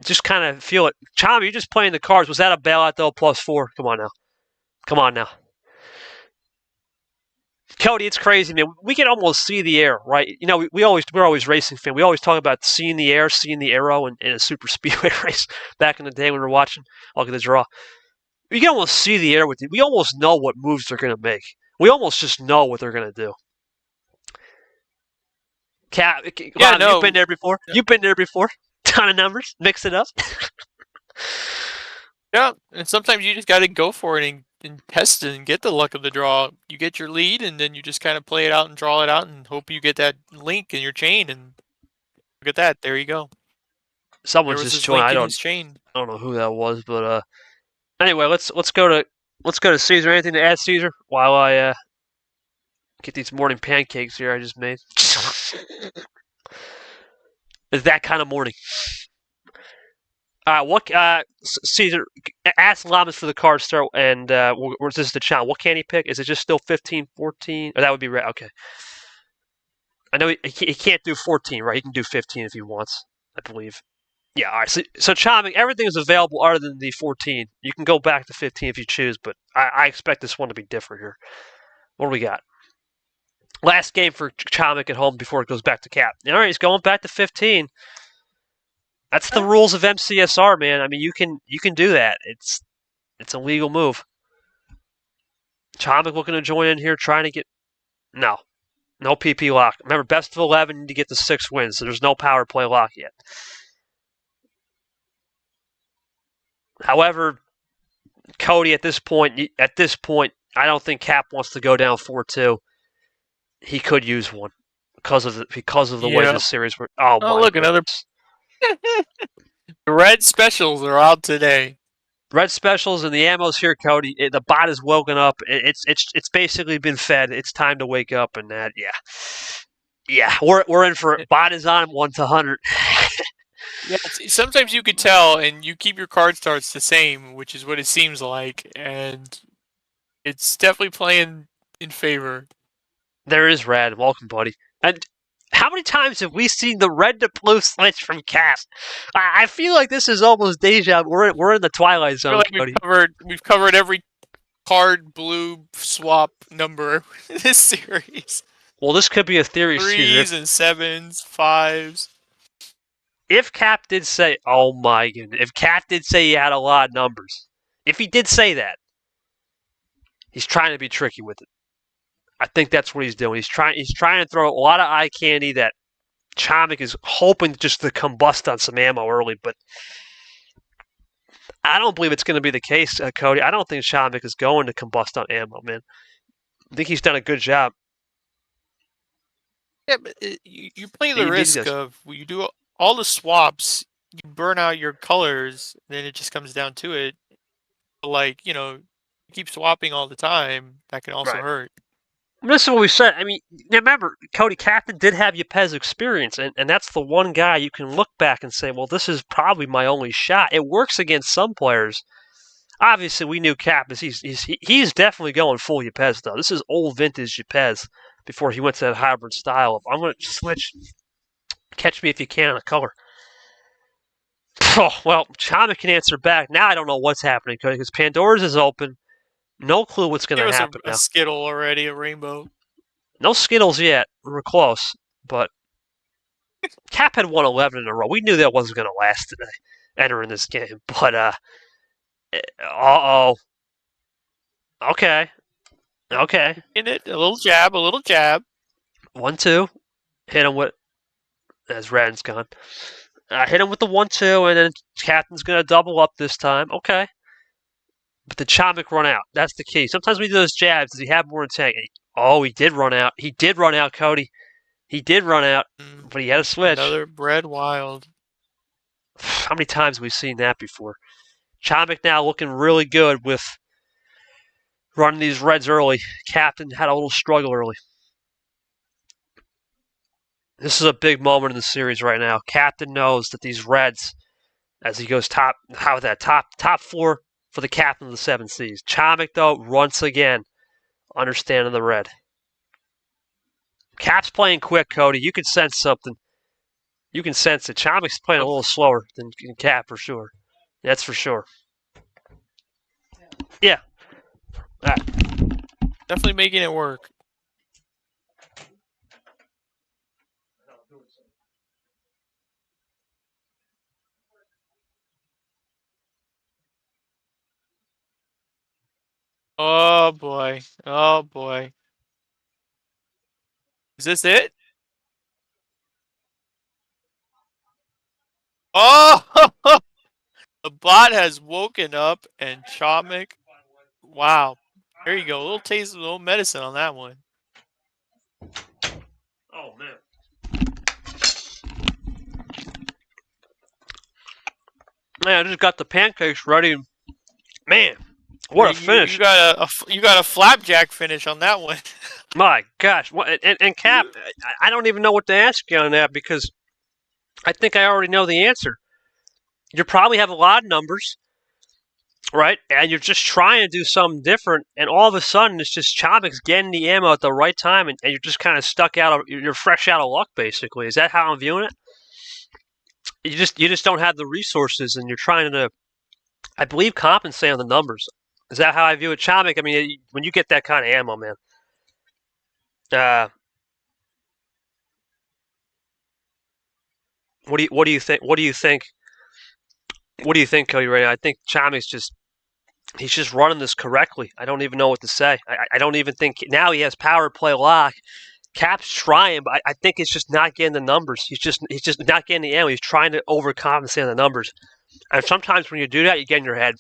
just kind of feel it. Chomik, you're just playing the cards. Was that a bailout, though, +4? Come on now. Cody, it's crazy, man. We can almost see the air, right? You know, we're always racing fan. We always talk about seeing the air, seeing the arrow in a super speedway race back in the day when we were watching. Look at the draw. We can almost see the air with it. We almost know what moves they're going to make. We almost just know what they're going to do. Cap, you've been there before. Yeah. You've been there before. Ton of numbers. Mix it up. Yeah, and sometimes you just got to go for it and test it and get the luck of the draw. You get your lead, and then you just kind of play it out and draw it out and hope you get that link in your chain. And look at that. There you go. Someone's just joined. I don't know who that was, but anyway, let's go to Caesar. Anything to add, Caesar? While I get these morning pancakes here I just made. It's that kind of morning. Caesar, ask Llamas for the card start, and this is the challenge. What can he pick? Is it just still 15, 14? Or that would be right. Okay. I know he can't do 14, right? He can do 15 if he wants, I believe. Yeah, all right. So Chomik, everything is available other than the 14. You can go back to 15 if you choose, but I expect this one to be different here. What do we got? Last game for Chomik at home before it goes back to Cap. All right, he's going back to 15. That's the rules of MCSR, man. I mean, you can do that. It's a legal move. Chomik looking to join in here, trying to get no PP lock. Remember, best of 11 to get the 6 wins, so there's no power play lock yet. However, Cody, at this point, I don't think Cap wants to go down 4-2. He could use one because of the way this series works. Oh look, another. The red specials are out today. Red specials and the ammo's here, Cody. The bot is woken up. It's basically been fed. It's time to wake up, and that we're in for it. Bot is on 1 to 100. Yeah, sometimes you could tell, and you keep your card starts the same, which is what it seems like, and it's definitely playing in favor. There is Rad. Welcome, buddy. And How many times have we seen the red to blue switch from Cap? I feel like this is almost deja. We're in the twilight I zone, feel like Cody. we've covered every card blue swap number in this series. Well, this could be a theory, Threes and sevens, fives. If Cap did say, oh my goodness, if Cap did say he had a lot of numbers, if he did say that, he's trying to be tricky with it. I think that's what he's doing. He's trying to throw a lot of eye candy that Chomik is hoping just to combust on some ammo early, but I don't believe it's going to be the case, Cody. I don't think Chomik is going to combust on ammo, man. I think he's done a good job. Yeah, but you play the risk of you do all the swaps, you burn out your colors, then it just comes down to it. Like, you keep swapping all the time, that can also hurt. This is what we said. I mean, remember, Cody, Captain did have Ypez experience, and that's the one guy you can look back and say, well, this is probably my only shot. It works against some players. Obviously, we knew Cap is he's definitely going full Ypez, though. This is old vintage Ypez before he went to that hybrid style of, I'm going to switch, catch me if you can on a color. Oh, well, Chomik can answer back. Now I don't know what's happening, because Pandora's is open. No clue what's going to happen now. A Skittle already, a rainbow. No Skittles yet. We're close, but Cap had won 11 in a row. We knew that wasn't going to last today, entering this game. But, uh-oh. Okay. In it, a little jab. 1-2. Hit him with, as Radden's gone. Hit him with the 1-2, and then Captain's going to double up this time. Okay. But the Chomik run out. That's the key. Sometimes we do those jabs. Does he have more intent? Oh, he did run out. He did run out, Cody. He did run out, but he had a switch. Another bred wild. How many times have we seen that before? Chomik now looking really good with running these reds early. Captain had a little struggle early. This is a big moment in the series right now. Captain knows that these reds, as he goes top four for the captain of the 7 Seas. Chomik, though, once again, understanding the red. Cap's playing quick, Cody. You can sense something. You can sense it. Chomik's playing a little slower than Cap, for sure. That's for sure. Yeah. Definitely making it work. Oh boy. Is this it? Oh! The bot has woken up and Chomik. Wow. There you go. A little taste of a little medicine on that one. Oh, man. Man, I just got the pancakes ready. Man, what a finish! You got a flapjack finish on that one. My gosh! And Cap, I don't even know what to ask you on that because I think I already know the answer. You probably have a lot of numbers, right? And you're just trying to do something different, and all of a sudden it's just Chomik's getting the ammo at the right time, and you're just kind of stuck out. You're fresh out of luck, basically. Is that how I'm viewing it? You just don't have the resources, and you're trying to, I believe, compensate on the numbers. Is that how I view it, Chomik? I mean, when you get that kind of ammo, man. What do you think? What do you think, Cody? Right now? I think Chomik's he's just running this correctly. I don't even know what to say. I don't even think now he has power play lock. Cap's trying, but I think it's just not getting the numbers. He's just not getting the ammo. He's trying to overcompensate on the numbers. And sometimes when you do that, you get in your head.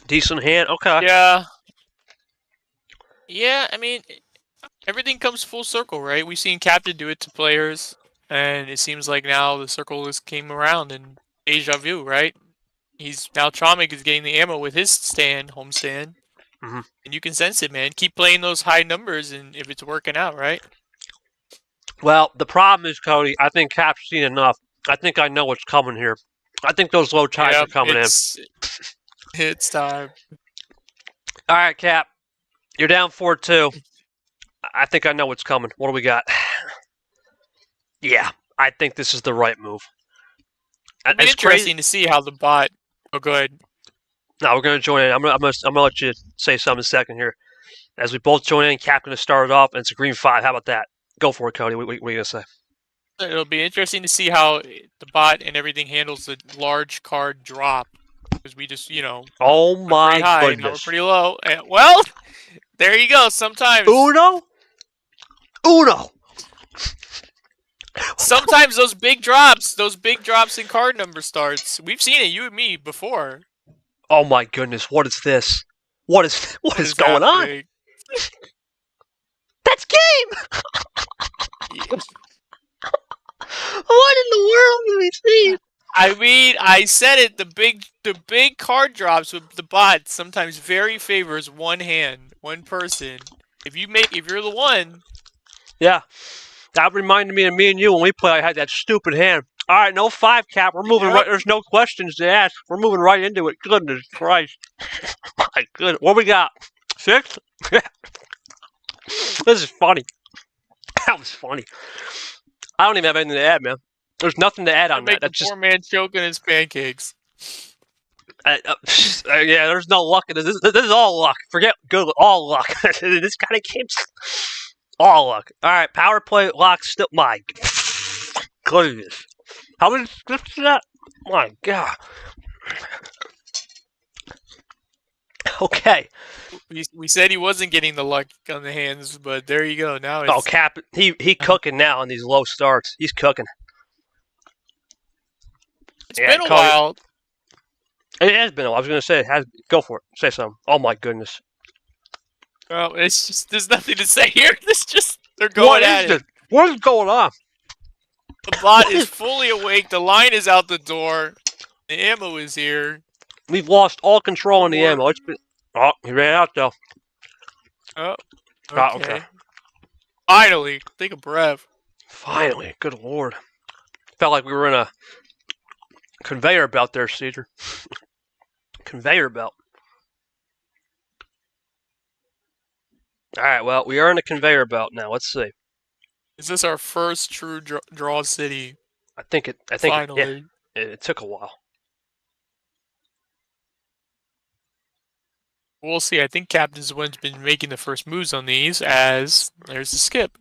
Decent hand, okay. Yeah, I mean, everything comes full circle, right? We've seen Captain do it to players, and it seems like now the circle just came around and deja vu, right? Now Chomik is getting the ammo with his home stand. Mm-hmm. And you can sense it, man. Keep playing those high numbers, and if it's working out, right? Well, the problem is, Cody, I think Cap's seen enough. I think I know what's coming here. I think those low tides are coming in. It's time. All right, Cap. You're down 4-2. I think I know what's coming. What do we got? Yeah, I think this is the right move. It'll be interesting to see how the bot. Oh, go ahead. No, we're gonna join in. I'm gonna let you say something in a second here. As we both join in, Cap gonna start it off, and it's a green 5. How about that? Go for it, Cody. What are you gonna say? It'll be interesting to see how the bot and everything handles the large card drop. Because we just, Oh my pretty high, goodness. now we're pretty low. And, well, there you go. Sometimes Uno. sometimes those big drops in card number starts. We've seen it, you and me, before. Oh my goodness. What is this? What is going happening? on? That's game. Yeah. What in the world do we see? I mean, I said it. The big card drops with the bot sometimes very favors one hand, one person. If you're the one. Yeah, that reminded me of me and you when we played. I had that stupid hand. All right, no 5, Cap. We're moving right. There's no questions to ask. We're moving right into it. Goodness Christ. My goodness. What we got? 6? This is funny. That was funny. I don't even have anything to add, man. There's nothing to add on that. That's just poor man choking his pancakes. Yeah, there's no luck in this. This is all luck. Forget good. All luck. This kind of game's all luck. All right, power play lock still. My goodness. How many scripts is that? My God. Okay. We said he wasn't getting the luck on the hands, but there you go. Now it's... Cap. He cooking now on these low starts. He's cooking. It's been a while. It has been a while. I was going to say, go for it. Say something. Oh, my goodness. Well, it's just, there's nothing to say here. They're going at it. What is going on? The bot is fully awake. The line is out the door. The ammo is here. We've lost all control in the ammo. It's been... Oh, he ran out, though. Oh, okay. Finally. Take a breath. Finally. Good Lord. Felt like we were in a conveyor belt there, Caesar. Conveyor belt. All right, well, we are in a conveyor belt now. Let's see. Is this our first true draw city? I think Finally. It took a while. We'll see. I think Captain's the one's been making the first moves on these, as there's the skip.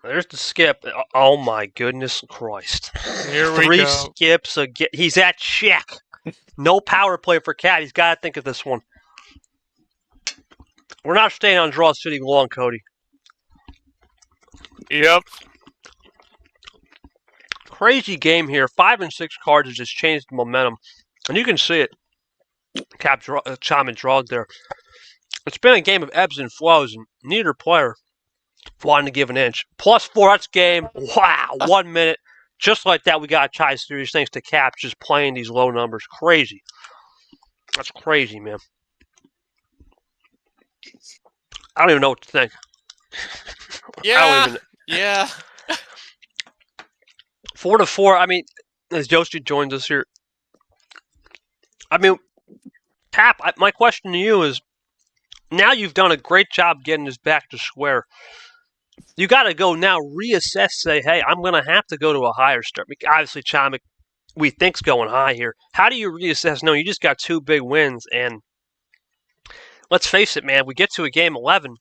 There's the skip. Oh, my goodness Christ. Here we go. 3 skips again. He's at check. No power play for Cat. He's got to think of this one. We're not staying on draw city long, Cody. Yep. Crazy game here. 5 and 6 cards has just changed the momentum. And you can see it. Cap Chomik drawed there. It's been a game of ebbs and flows, and neither player wanted to give an inch. +4, that's game. Wow, 1 minute. Just like that, we got a tie series thanks to Cap just playing these low numbers. Crazy. That's crazy, man. I don't even know what to think. Yeah. 4-4. I mean, as Josie joins us here, I mean, Cap, my question to you is, now you've done a great job getting this back to square. You got to go now, reassess, say, hey, I'm going to have to go to a higher start. Obviously, Chomik, we think's going high here. How do you reassess? No, you just got 2 big wins, and let's face it, man, we get to a game 11,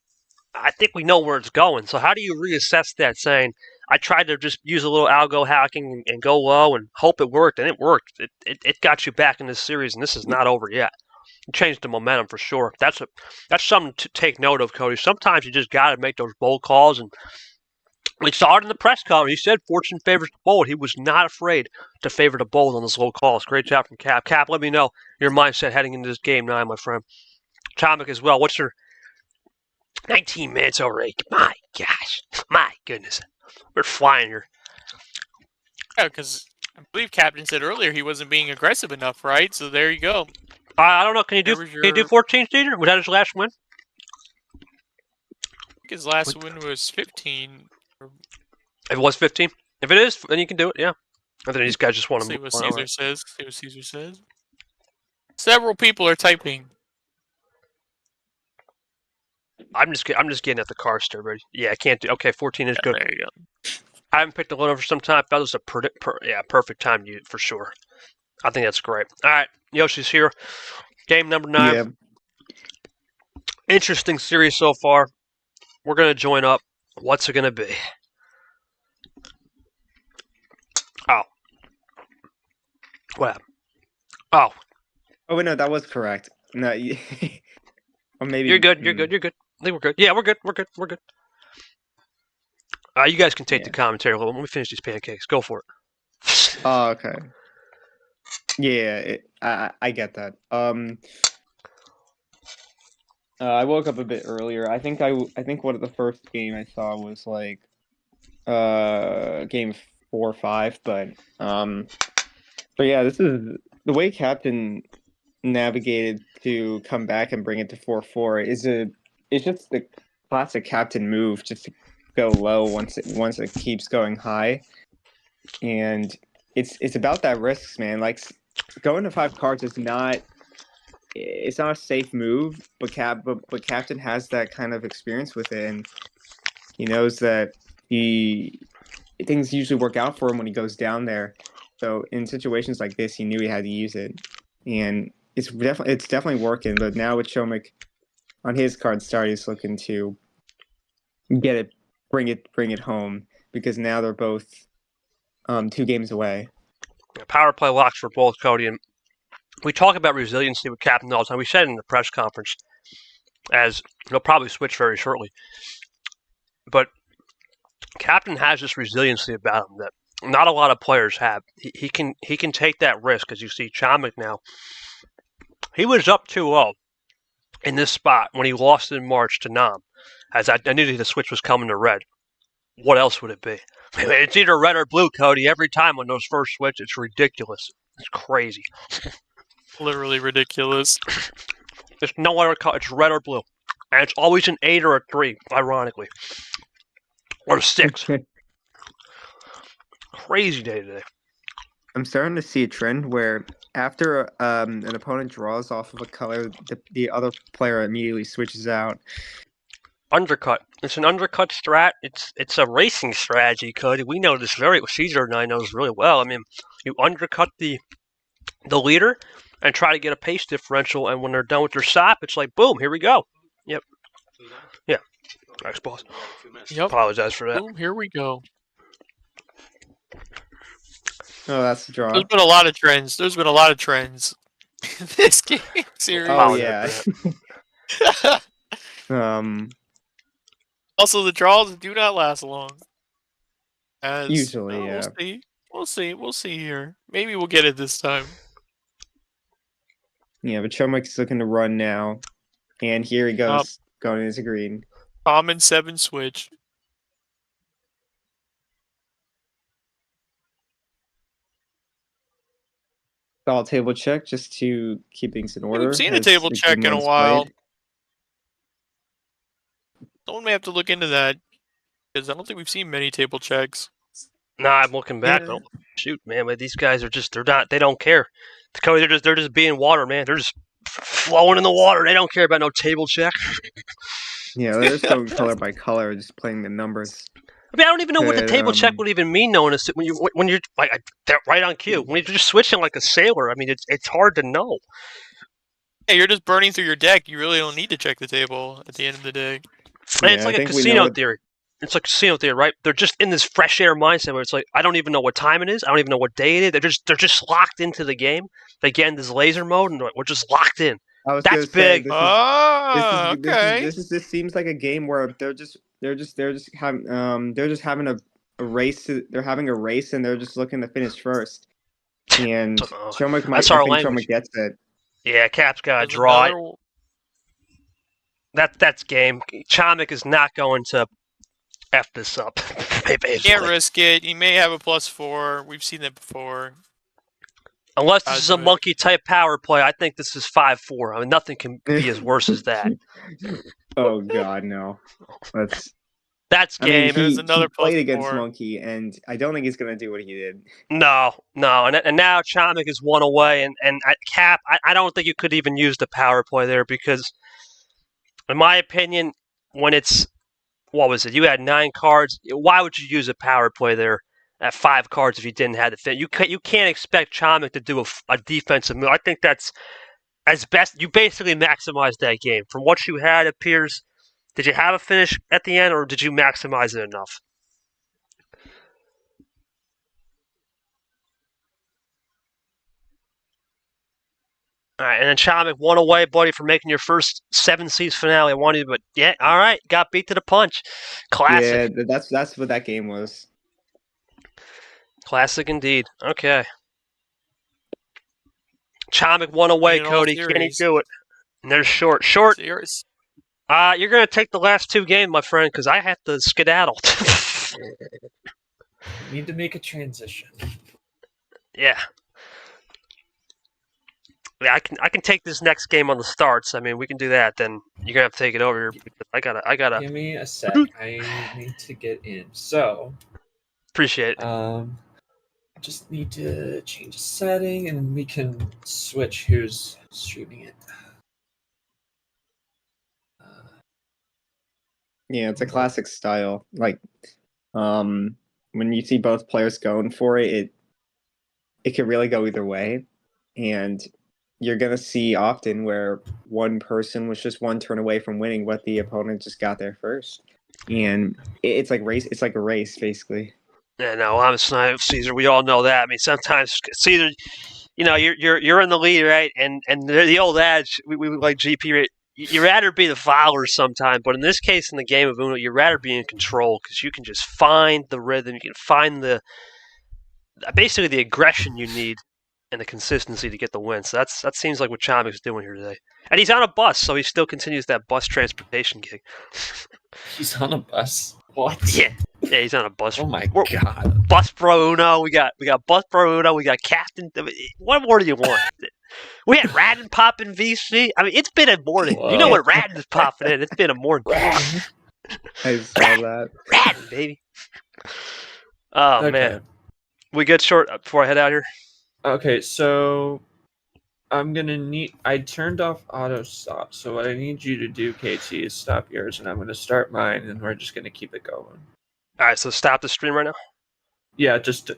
I think we know where it's going. So how do you reassess that, saying, I tried to just use a little algo hacking and go low and hope it worked, and it worked. It got you back in this series, and this is not over yet. It changed the momentum for sure. That's something to take note of, Cody. Sometimes you just got to make those bold calls, and we saw it in the press conference. He said fortune favors the bold. He was not afraid to favor the bold on those low calls. Great job from Cap. Cap, let me know your mindset heading into this game 9, my friend. Chomik as well. What's your 19 minutes already? My gosh. My goodness. We're flying here. Yeah, because I believe Captain said earlier he wasn't being aggressive enough, right? So there you go. I don't know. Can you do 14, Cedar? Was that his last win? I think his last win was 15. If it was 15? If it is, then you can do it, yeah. I think these guys just want to see what Caesar says. See what Caesar says. Several people are typing. I'm just getting at the car still ready. Yeah, I can't do. Okay, 14 is good. There you go. I haven't picked a loader for some time. I thought it was a perfect time to use it for sure. I think that's great. All right, Yoshi's here. Game number 9. Yeah. Interesting series so far. We're going to join up. What's it going to be? Oh. What happened? Oh. Oh, wait, no, that was correct. No, or maybe You're good. I think we're good. Yeah, we're good. You guys can take the commentary a little. Let me finish these pancakes. Go for it. Oh, okay. Yeah, I get that. I woke up a bit earlier. I think one of the first game I saw was like game 4 or 5, but yeah, this is the way Captain navigated to come back and bring it to 4-4 it's just the classic Captain move, just to go low once it keeps going high. And it's about that risks, man. Like going to 5 cards is not a safe move, but Captain has that kind of experience with it, and he knows that things usually work out for him when he goes down there. So in situations like this, he knew he had to use it, and it's definitely working. But now with Chomik on his card start, he's looking to get it, bring it home, because now they're both 2 games away. Power play locks for both, Cody. And we talk about resiliency with Captain all the time. We said it in the press conference, as he'll probably switch very shortly. But Captain has this resiliency about him that not a lot of players have. He can take that risk, as you see Chomik now. He was up 2-0 in this spot when he lost in March to Nam, as I knew the switch was coming to red. What else would it be? I mean, it's either red or blue, Cody. Every time on those first switch, it's ridiculous. It's crazy. Literally ridiculous. There's no other color. It's red or blue. And it's always an 8 or a 3, ironically. Or a 6. Crazy day today. I'm starting to see a trend where after an opponent draws off of a color, the other player immediately switches out. Undercut. It's an undercut strat. It's a racing strategy, Cody. We know this Caesar and I knows really well. I mean, you undercut the leader and try to get a pace differential, and when they're done with their stop, it's like, boom, here we go. Yep. Yeah. Thanks, boss. Yep. Apologize for that. Boom, here we go. Oh, that's the draw. There's been a lot of trends. In this game series. Oh yeah. Also, the draws do not last long. Usually, yeah. We'll see here. Maybe we'll get it this time. Yeah, but Chomik's looking to run now, and here he goes, going into green. Common 7 switch. Solid table check just to keep things in order. We've seen a table check in a while. Someone may have to look into that, because I don't think we've seen many table checks. Nah, I'm looking back. Yeah. Oh, shoot, man, but these guys are they don't care. They're just being water, man. They're just flowing in the water. They don't care about no table check. Yeah, they're just going color by color, just playing the numbers. I mean, I don't even know what the table check would even mean, knowing this when you're like right on cue. When you're just switching like a sailor, I mean, it's hard to know. Hey, you're just burning through your deck. You really don't need to check the table at the end of the day. And it's like a casino theory. It's like casino theory, right? They're just in this fresh air mindset where it's like, I don't even know what time it is. I don't even know what day it is. They're just locked into the game. They get in this laser mode, and we're just locked in. That's big. Okay. This seems like a game where they're just having a race. They're having a race, and they're just looking to finish first. And Chomik Chomik gets it. Yeah, Cap's got to draw it. That's game. Chomik is not going to F this up. Can't risk it. He may have a +4. We've seen that before. Unless this is a monkey-type power play, I think this is 5-4. I mean, nothing can be as worse as that. Oh, God, no. That's game. There's another he played against +4. Monkey, and I don't think he's going to do what he did. No. And now Chomik is 1 away, and Cap, I don't think you could even use the power play there because, in my opinion, when it's what was it? You had 9 cards. Why would you use a power play there at 5 cards if you didn't have the fit? You can't expect Chomik to do a defensive move. I think that's as best. You basically maximized that game from what you had. It appears. Did you have a finish at the end, or did you maximize it enough? All right, and then Chomik, one away, buddy, for making your first 7 seas finale. I wanted, but yeah, all right, got beat to the punch. Classic. Yeah, that's what that game was. Classic indeed. Okay. Chomik, one away, In all Cody. Can he series. do it? And there's Short. Short, Series. you're going to take the last 2 games, my friend, because I have to skedaddle. Need to make a transition. Yeah. Yeah, I can take this next game on the starts. I mean, we can do that. Then you're gonna have to take it over. I gotta Give me a sec. I need to get in. So, appreciate it. just need to change a setting, and we can switch who's streaming it. Yeah, it's a classic style. Like, when you see both players going for it, it could really go either way, and you're gonna see often where one person was just one turn away from winning, but the opponent just got there first, and it's like race. It's like a race, basically. Yeah, no, I'm a snipe, Caesar. We all know that. I mean, sometimes Caesar, you're in the lead, right? And the old adage, we like GP, right? You'd rather be the follower sometime, but in this case, in the game of Uno, you'd rather be in control because you can just find the rhythm. You can find basically the aggression you need and the consistency to get the win. So that seems like what Chomik's doing here today. And he's on a bus, so he still continues that bus transportation gig. He's on a bus. What? Yeah, he's on a bus. Oh my We're- god. Bus Bro Uno. We got Bus Bro Uno. We got Captain. What more do you want? We had Radin popping VC. I mean, it's been a morning. Whoa. You know what Radin's popping in. It's been a morning. I saw that. Radin, baby. Oh, man. We good, Short, before I head out here? Okay, so I'm gonna need. I turned off auto stop, so what I need you to do, KT, is stop yours, and I'm gonna start mine, and we're just gonna keep it going. All right, so stop the stream right now. Yeah, just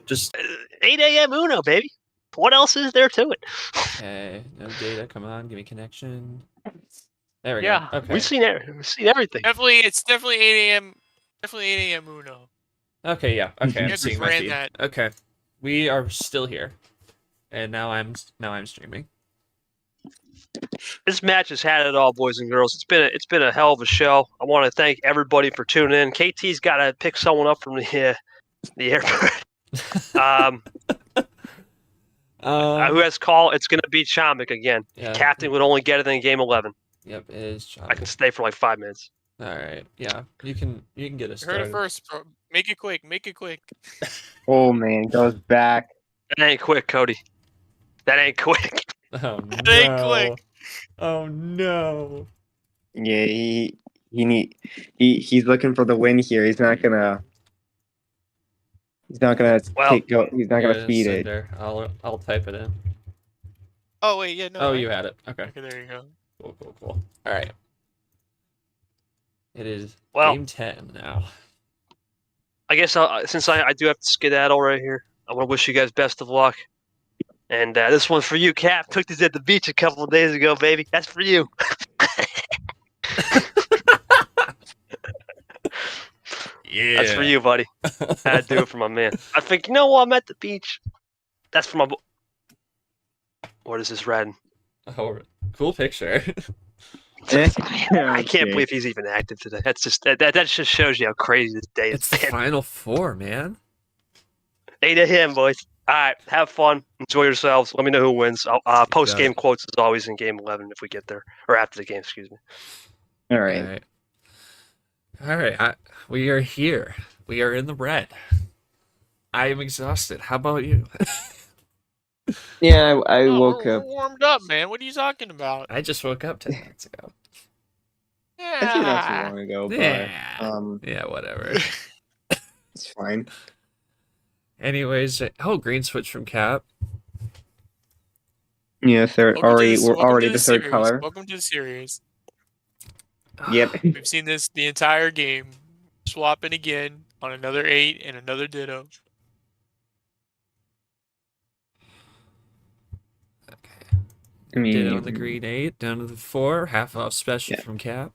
8 a.m. Uno, baby. What else is there to it? Okay, no data. Come on, give me connection. There we Yeah, go. Okay. we've seen everything. It's definitely 8 a.m. Definitely 8 a.m. Uno. Okay, yeah. Okay, You I'm have to seeing my brand feed. that. Okay, we are still here, and now I'm streaming. This match has had it all, boys and girls. It's been a hell of a show. I want to thank everybody for tuning in. KT's got to pick someone up from the airport. Who has call? It's going to be Chomik again. Yeah. Captain would only get it in game 11. Yep, it is. I can stay for like 5 minutes. All right. Yeah, you can get us You heard started. it first, bro. Make it quick. Make it quick. Oh man, goes back. That ain't quick, Cody. That ain't quick. Oh no! It ain't quick. Oh no! Yeah, he's looking for the win here. He's not gonna. He's not gonna Well, he's not Here gonna it is, feed it. Cinder. I'll type it in. Oh wait, yeah, no. Oh, I- you had it. Okay. Okay, there you go. Cool. All right. It is Well- game 10 now. I guess since I do have to skedaddle right here, I want to wish you guys best of luck. And this one's for you, Cap. Took this at the beach a couple of days ago, baby. That's for you. Yeah. That's for you, buddy. I had to do it for my man. I think, I'm at the beach. That's for my What is this, Radin? Oh, cool picture. I can't believe he's even active today. That's just that just shows you how crazy this day It's has the been. final four, man. 8 a.m., boys. All right, have fun. Enjoy yourselves. Let me know who wins. Post-game quotes is always in game 11 if we get there. Or after the game, excuse me. All right. All right. We are here. We are in the red. I am exhausted. How about you? Yeah, I Oh, woke we're up. warmed up, man. What are you talking about? I just woke up 10 minutes ago. Actually, not too Yeah. long ago, but Yeah, whatever. it's fine. Anyways, green switch from Cap. Yeah, third Welcome to already. this- We're welcome to already the the third series. color. Welcome to the series. Yep. We've seen this the entire game. swapping again on another 8 and another ditto. Okay. I mean, Ditto on the green 8, down to the 4, half off special Yeah. from Cap.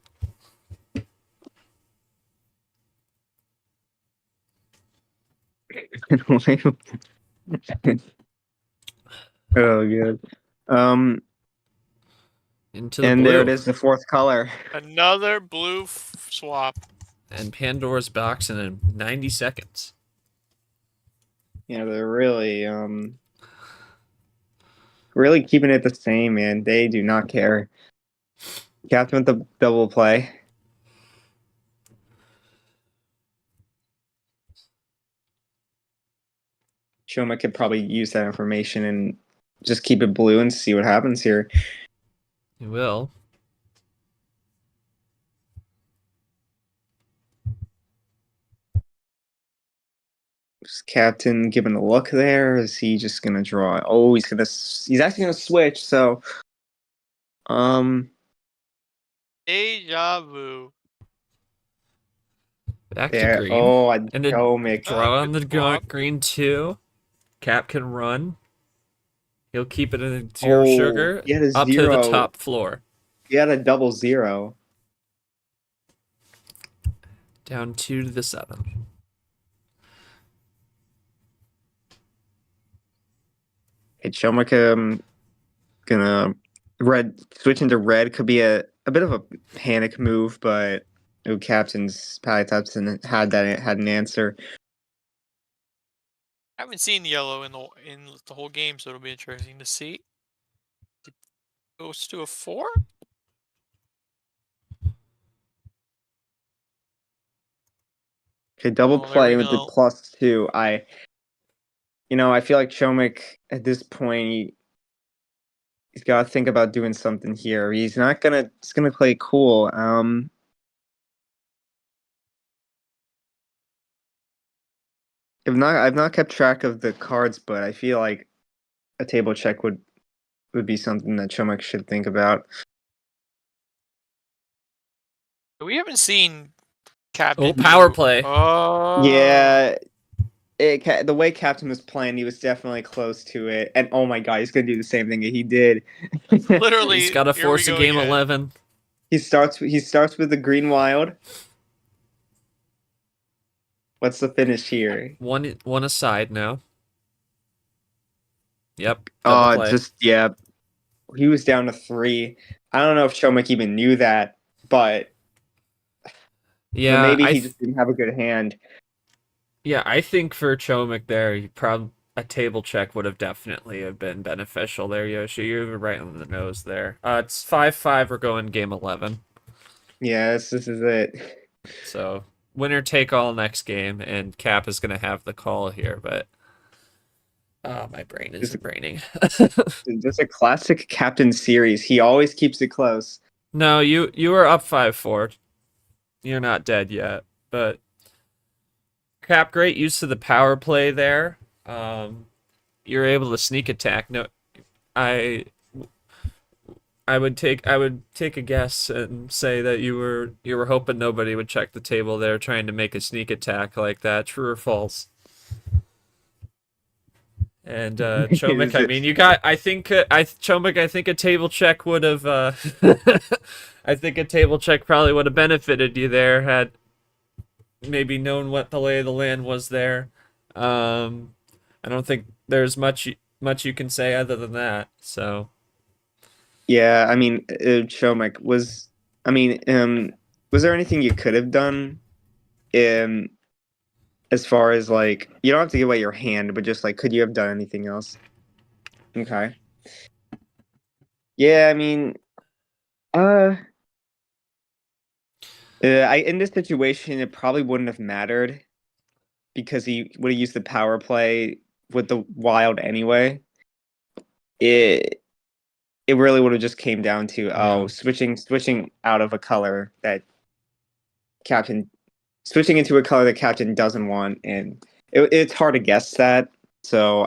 oh, good. Into the And blue. there it is, the fourth color. Another blue swap. And Pandora's box in 90 seconds. Yeah, they're really really keeping it the same, man. They do not care. Captain with the double play. Chomik could probably use that information and just keep it blue and see what happens here. He will. Is Captain giving a look there? Is he just gonna draw? Oh, he's actually gonna switch. So, Deja vu. Back there. to green. Oh, a And then Chomik. draw on the good swap. green 2. Cap can run. He'll keep it in a 0 sugar. He had a Up to zero. the top floor. He had a double 0. Down 2 to the 7. Hey, Chomik, gonna switch into red could be a bit of a panic move, but Captain's Palatopson had an answer. I haven't seen yellow in the whole game, so it'll be interesting to see. It goes to a 4. Okay, double Oh, there play we with the go. +2. I feel like Chomik at this point he's got to think about doing something here. He's gonna play cool. I've not kept track of the cards, but I feel like a table check would be something that Chomik should think about. We haven't seen Captain. Oh, power play. Oh. Yeah, the way Captain was playing, he was definitely close to it. And oh my god, he's gonna do the same thing that he did. Literally. He's got to here we force a go game again. 11. He starts with the green wild. What's the finish here? One aside now. Yep. Double play. Yeah. He was down to 3. I don't know if Chomik even knew that, but Yeah, maybe he just didn't have a good hand. Yeah, I think for Chomik there, a table check would have definitely have been beneficial there, Yoshi. You're right on the nose there. It's 5-5. We're going game 11. Yeah, this is it. So winner take all next game, and Cap is gonna have the call here. But my brain isn't braining. Just a classic Captain series. He always keeps it close. No, you are up 5-4. You're not dead yet, but Cap, great use of the power play there. You're able to sneak attack. No, I would take a guess and say that you were hoping nobody would check the table there, trying to make a sneak attack like that. True or false? And Chomik, I mean, Chomik, I think a table check would have. I think a table check probably would have benefited you there had maybe known what the lay of the land was there. I don't think there's much you can say other than that. So. Yeah, I mean, Chomik was there anything you could have done? As far as like, you don't have to give away your hand, but just like, could you have done anything else? Okay. Yeah, I mean, in this situation, it probably wouldn't have mattered because he would have used the power play with the wild anyway. It really would have just came down to switching out of a color that switching into a color that Captain doesn't want, and it's hard to guess that. So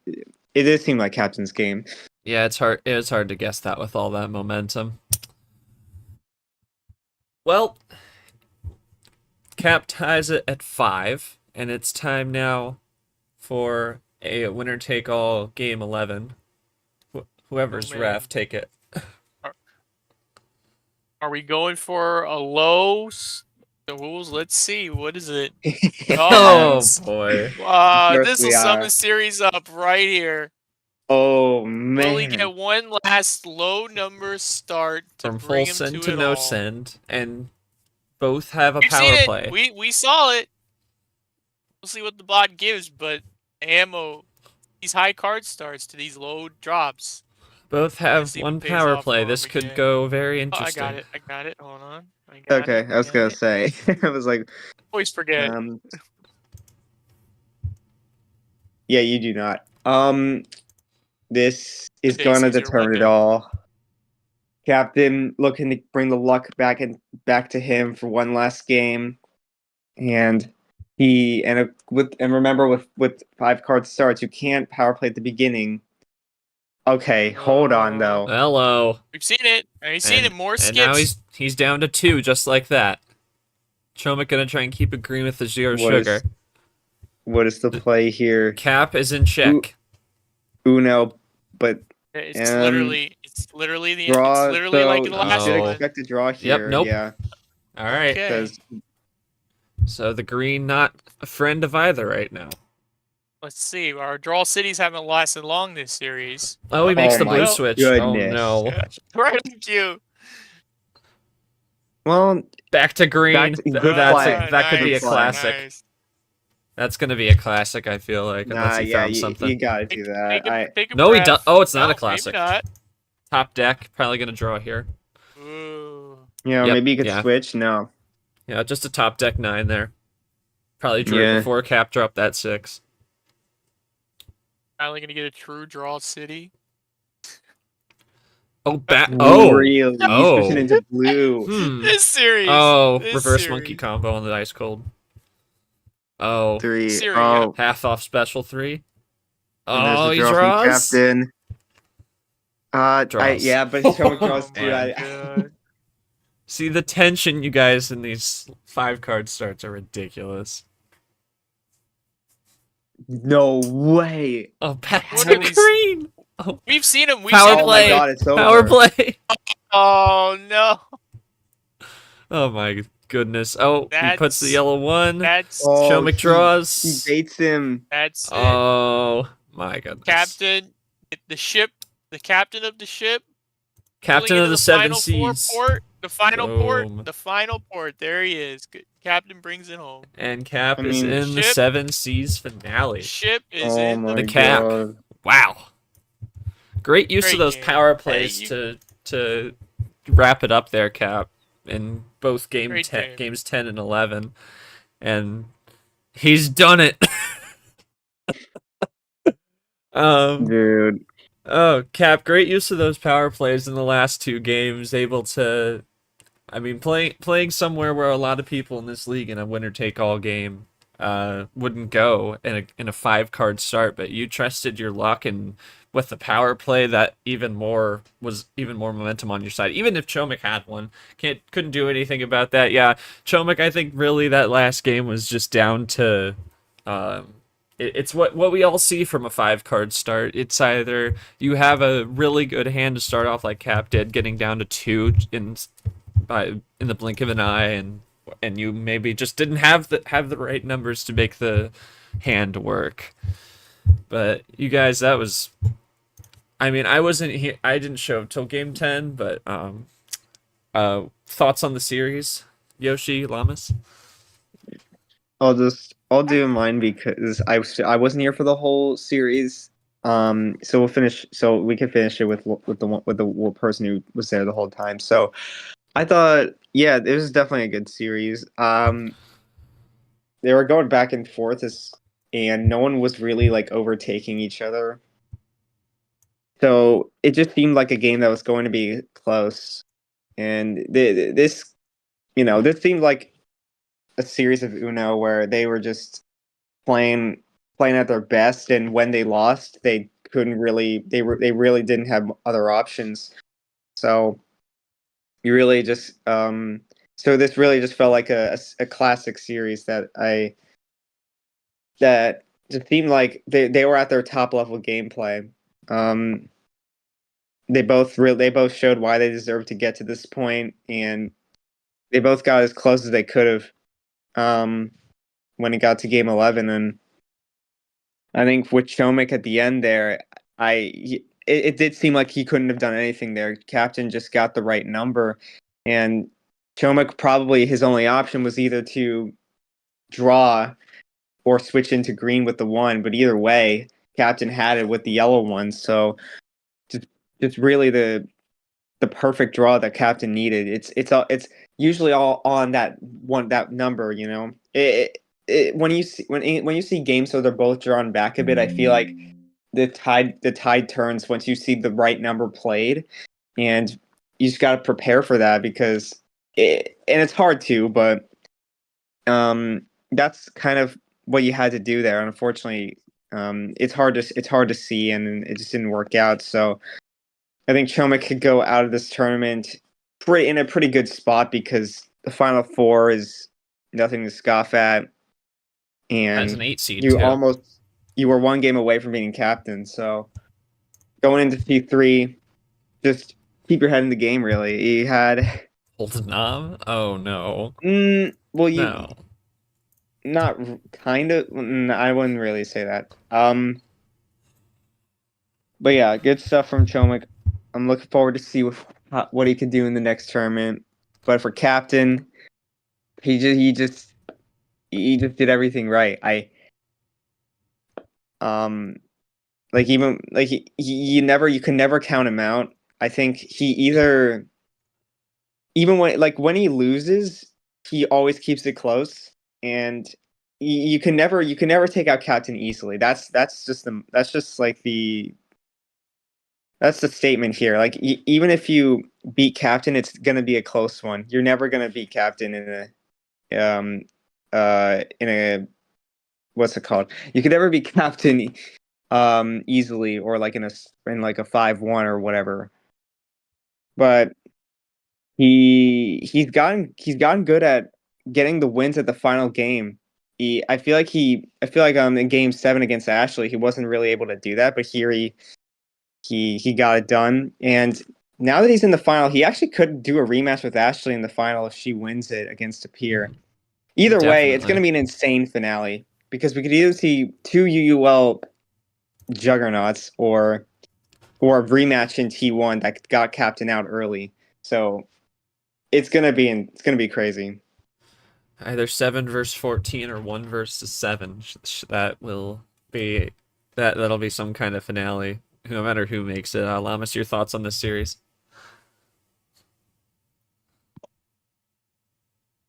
it did seem like Captain's game. Yeah, it's hard. It's hard to guess that with all that momentum. Well, Cap ties it at 5, and it's time now for a winner-take-all game 11. Whoever's man. ref, take it. Are we going for a low? The rules. Let's see. What is it? Oh boy. Yes, This will we sum are. the series up right here. Oh Will we man. get one last low number start to From bring full him send to to it no all? send, and both have a We've power seen it. play. We saw it. We'll see what the bot gives, but ammo, these high card starts to these low drops. Both Let's have see what one pays power off play. for This 'em could again. go very Oh, interesting. I got it. Hold on. I got Okay, it. I was gonna say. I was like, Always forget. yeah, you do not. This is Today's gonna easier determine it weapon. all. Captain looking to bring the luck back to him for one last game, and remember with 5 card starts, you can't power play at the beginning. Okay, hold on though. Hello. We've seen it. I've seen it. More And now skips. he's down to 2, just like that. Chomik gonna try and keep it green with the 0 What is- sugar. What is the play here? Cap is in check. Uno, but It's Um, literally the draw. it's literally like the So last should one. expect a draw here. nope. Yeah, All right. Okay. because So the green not a friend of either right now. Let's see. Our draw cities haven't lasted long this series. Oh, he makes Oh the my blue switch. goodness. Oh no. Right on cue. well, Back to green. Back to- good That play. could be a Nice, classic. nice. That's gonna be a classic. I feel like unless he yeah, found something. you gotta do that. Take a No, he breath. does. Oh, it's not No, a classic. Maybe not. Top deck. Probably gonna draw here. Ooh. Yep, maybe you could yeah. switch. No, Yeah, just a top deck 9 there. Probably drew Yeah. before Cap dropped that 6. Finally gonna get a true draw city. Oh, oh. really? Oh. Switching into blue. This series. Oh, This reverse series. monkey combo on the ice cold. Oh, 3. Syria. Oh, half off special 3. and there's Oh, the he draw draws. from captain. Draws. Yeah, but Chomik draws too. My I- God. See, the tension you guys in these 5-card starts are ridiculous. no way. Oh, back What to are these- green. Oh, We've seen him. We've Power seen him. Oh my play. god, it's over. power play. Oh no. Oh my goodness. Oh, he puts the That's- yellow 1. That's Oh, Chomik he draws. baits him. that's it. Oh my goodness. Captain, the ship, the captain of the ship. Captain pulling of into the 7 final four seas. port, the final Boom. port, the final port. There he is. Good. Captain brings it home. And Cap I is mean, in the ship- 7 seas finale. Ship is Oh in my The cap. god. Wow. Great use Great of those game. power Hey, plays you- to wrap it up there, Cap, in both Great game. games 10 and 11. And he's done it. Dude. Oh, Cap, great use of those power plays in the last 2 games, able to playing somewhere where a lot of people in this league in a winner-take-all game wouldn't go in a 5-card start, but you trusted your luck, and with the power play, that was even more momentum on your side. Even if Chomik had one, couldn't do anything about that. Yeah, Chomik, I think really that last game was just down to it's what we all see from a 5-card start. It's either you have a really good hand to start off like Cap did, getting down to 2 in the blink of an eye, and you maybe just didn't have the right numbers to make the hand work. But you guys, that was, I wasn't here. I didn't show up till game 10. But thoughts on the series, Yoshi, Llamas? I'll do mine because I wasn't here for the whole series. So we'll finish. So we can finish it with the person who was there the whole time. So I thought, yeah, it was definitely a good series. They were going back and forth, and no one was really like overtaking each other. So it just seemed like a game that was going to be close, and this seemed like a series of Uno where they were just playing at their best, and when they lost, they really didn't have other options. So you really just So this really just felt like a classic series that just seemed like they were at their top level gameplay. They both showed why they deserved to get to this point, and they both got as close as they could have when it got to game 11. And I think with Chomik at the end there, it did seem like he couldn't have done anything there. Captain just got the right number, and Chomik probably his only option was either to draw or switch into green with the 1. But either way, Captain had it with the yellow one. So just really the perfect draw that Captain needed. It's usually all on that number. You know, when you see games so they're both drawn back a bit, I feel like the tide turns once you see the right number played, and you just got to prepare for that because and it's hard to, but that's kind of what you had to do there. Unfortunately, it's hard to see, and it just didn't work out. So I think Chomik could go out of this tournament in a pretty good spot because the Final Four is nothing to scoff at, As an and 8 seed, you were one game away from being captain. So going into T3, just keep your head in the game. Really, you had Holdenham? Oh no. well, you No. not kind of. I wouldn't really say that. But yeah, good stuff from Chomik. I'm looking forward to see what he can do in the next tournament. But for captain, he just did everything right. Like even like you can never count him out. I think he either even when he loses, he always keeps it close, and you can never take out captain easily. That's the statement here. Like even if you beat captain, it's gonna be a close one. You're never gonna beat captain in a what's it called? You could never beat captain easily or like in a 5-1 or whatever. But he's gotten good at getting the wins at the final game. I feel like in game 7 against Ashley, he wasn't really able to do that, but here he got it done. And now that he's in the final, he actually could do a rematch with Ashley in the final if she wins it against a peer. Either way, it's going to be an insane finale because we could either see 2 UUL juggernauts or a rematch in T1 that got captain out early. So it's gonna be crazy. Either 7 versus 14 or 1 versus 7. That'll be some kind of finale, no matter who makes it. Llamas, your thoughts on this series?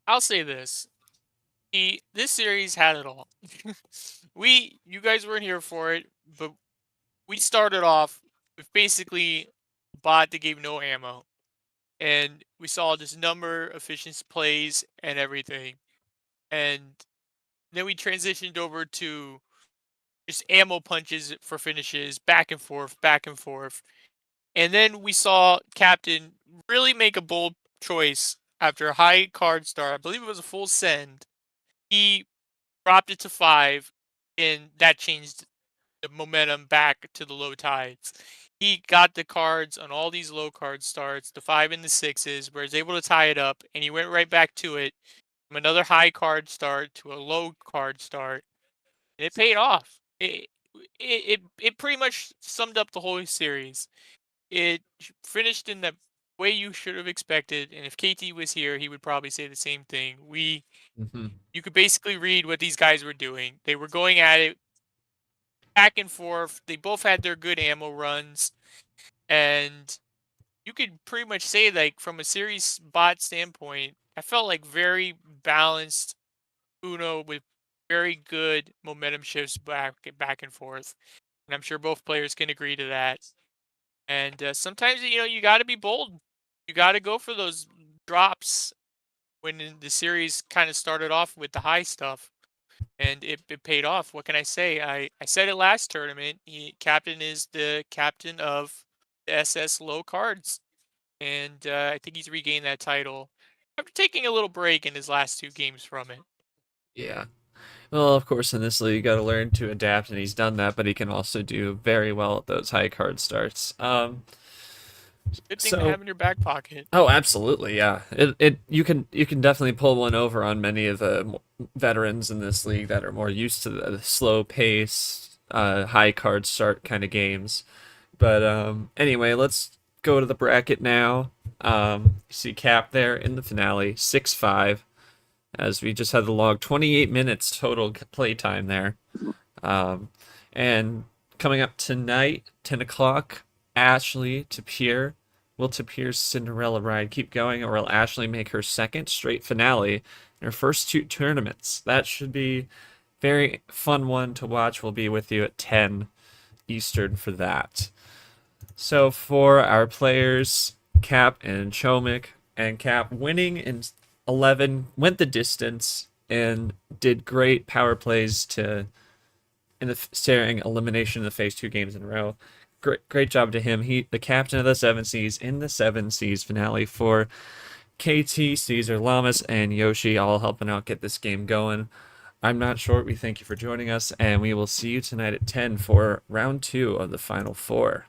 I'll say this. This series had it all. You guys weren't here for it, but we started off with basically a bot that gave no ammo. And we saw this number efficient plays and everything. And then we transitioned over to just ammo punches for finishes, back and forth, back and forth. And then we saw Captain really make a bold choice after a high card start. I believe it was a full send. He dropped it to 5, and that changed the momentum back to the low tides. He got the cards on all these low card starts, the 5 and the 6s, where he was able to tie it up, and he went right back to it from another high card start to a low card start, and it paid off. It pretty much summed up the whole series. It finished in the way you should have expected, and if KT was here, he would probably say the same thing. You could basically read what these guys were doing. They were going at it back and forth. They both had their good ammo runs, and you could pretty much say, like, from a series bot standpoint, I felt like very balanced Uno with very good momentum shifts back and forth. And I'm sure both players can agree to that. And sometimes, you got to be bold. You got to go for those drops when the series kind of started off with the high stuff. And it paid off. What can I say? I said it last tournament. Captain is the captain of the SS low cards. And I think he's regained that title. After taking a little break in his last 2 games from it. Yeah. Well, of course, in this league, you got to learn to adapt, and he's done that. But he can also do very well at those high card starts. Good thing to have in your back pocket. Oh, absolutely, yeah. You can definitely pull one over on many of the veterans in this league that are more used to the slow pace, high card start kind of games. But anyway, let's go to the bracket now. You see Cap there in the finale, 6-5, as we just had the log 28 minutes total play time there. And coming up tonight, 10 o'clock, Ashley Tapir. Will Tapir's Cinderella ride keep going, or will Ashley make her second straight finale in her first 2 tournaments? That should be very fun one to watch. We'll be with you at 10 Eastern for that. So for our players, Cap and Chomik, and Cap winning in 11, went the distance and did great power plays in the staring elimination in the phase 2 games in a row. Great job to him. The captain of the 7 Seas in the 7 Seas finale for KT, Caesar, Llamas, and Yoshi, all helping out get this game going. I'm not short. We thank you for joining us, and we will see you tonight at 10 for round 2 of the Final 4.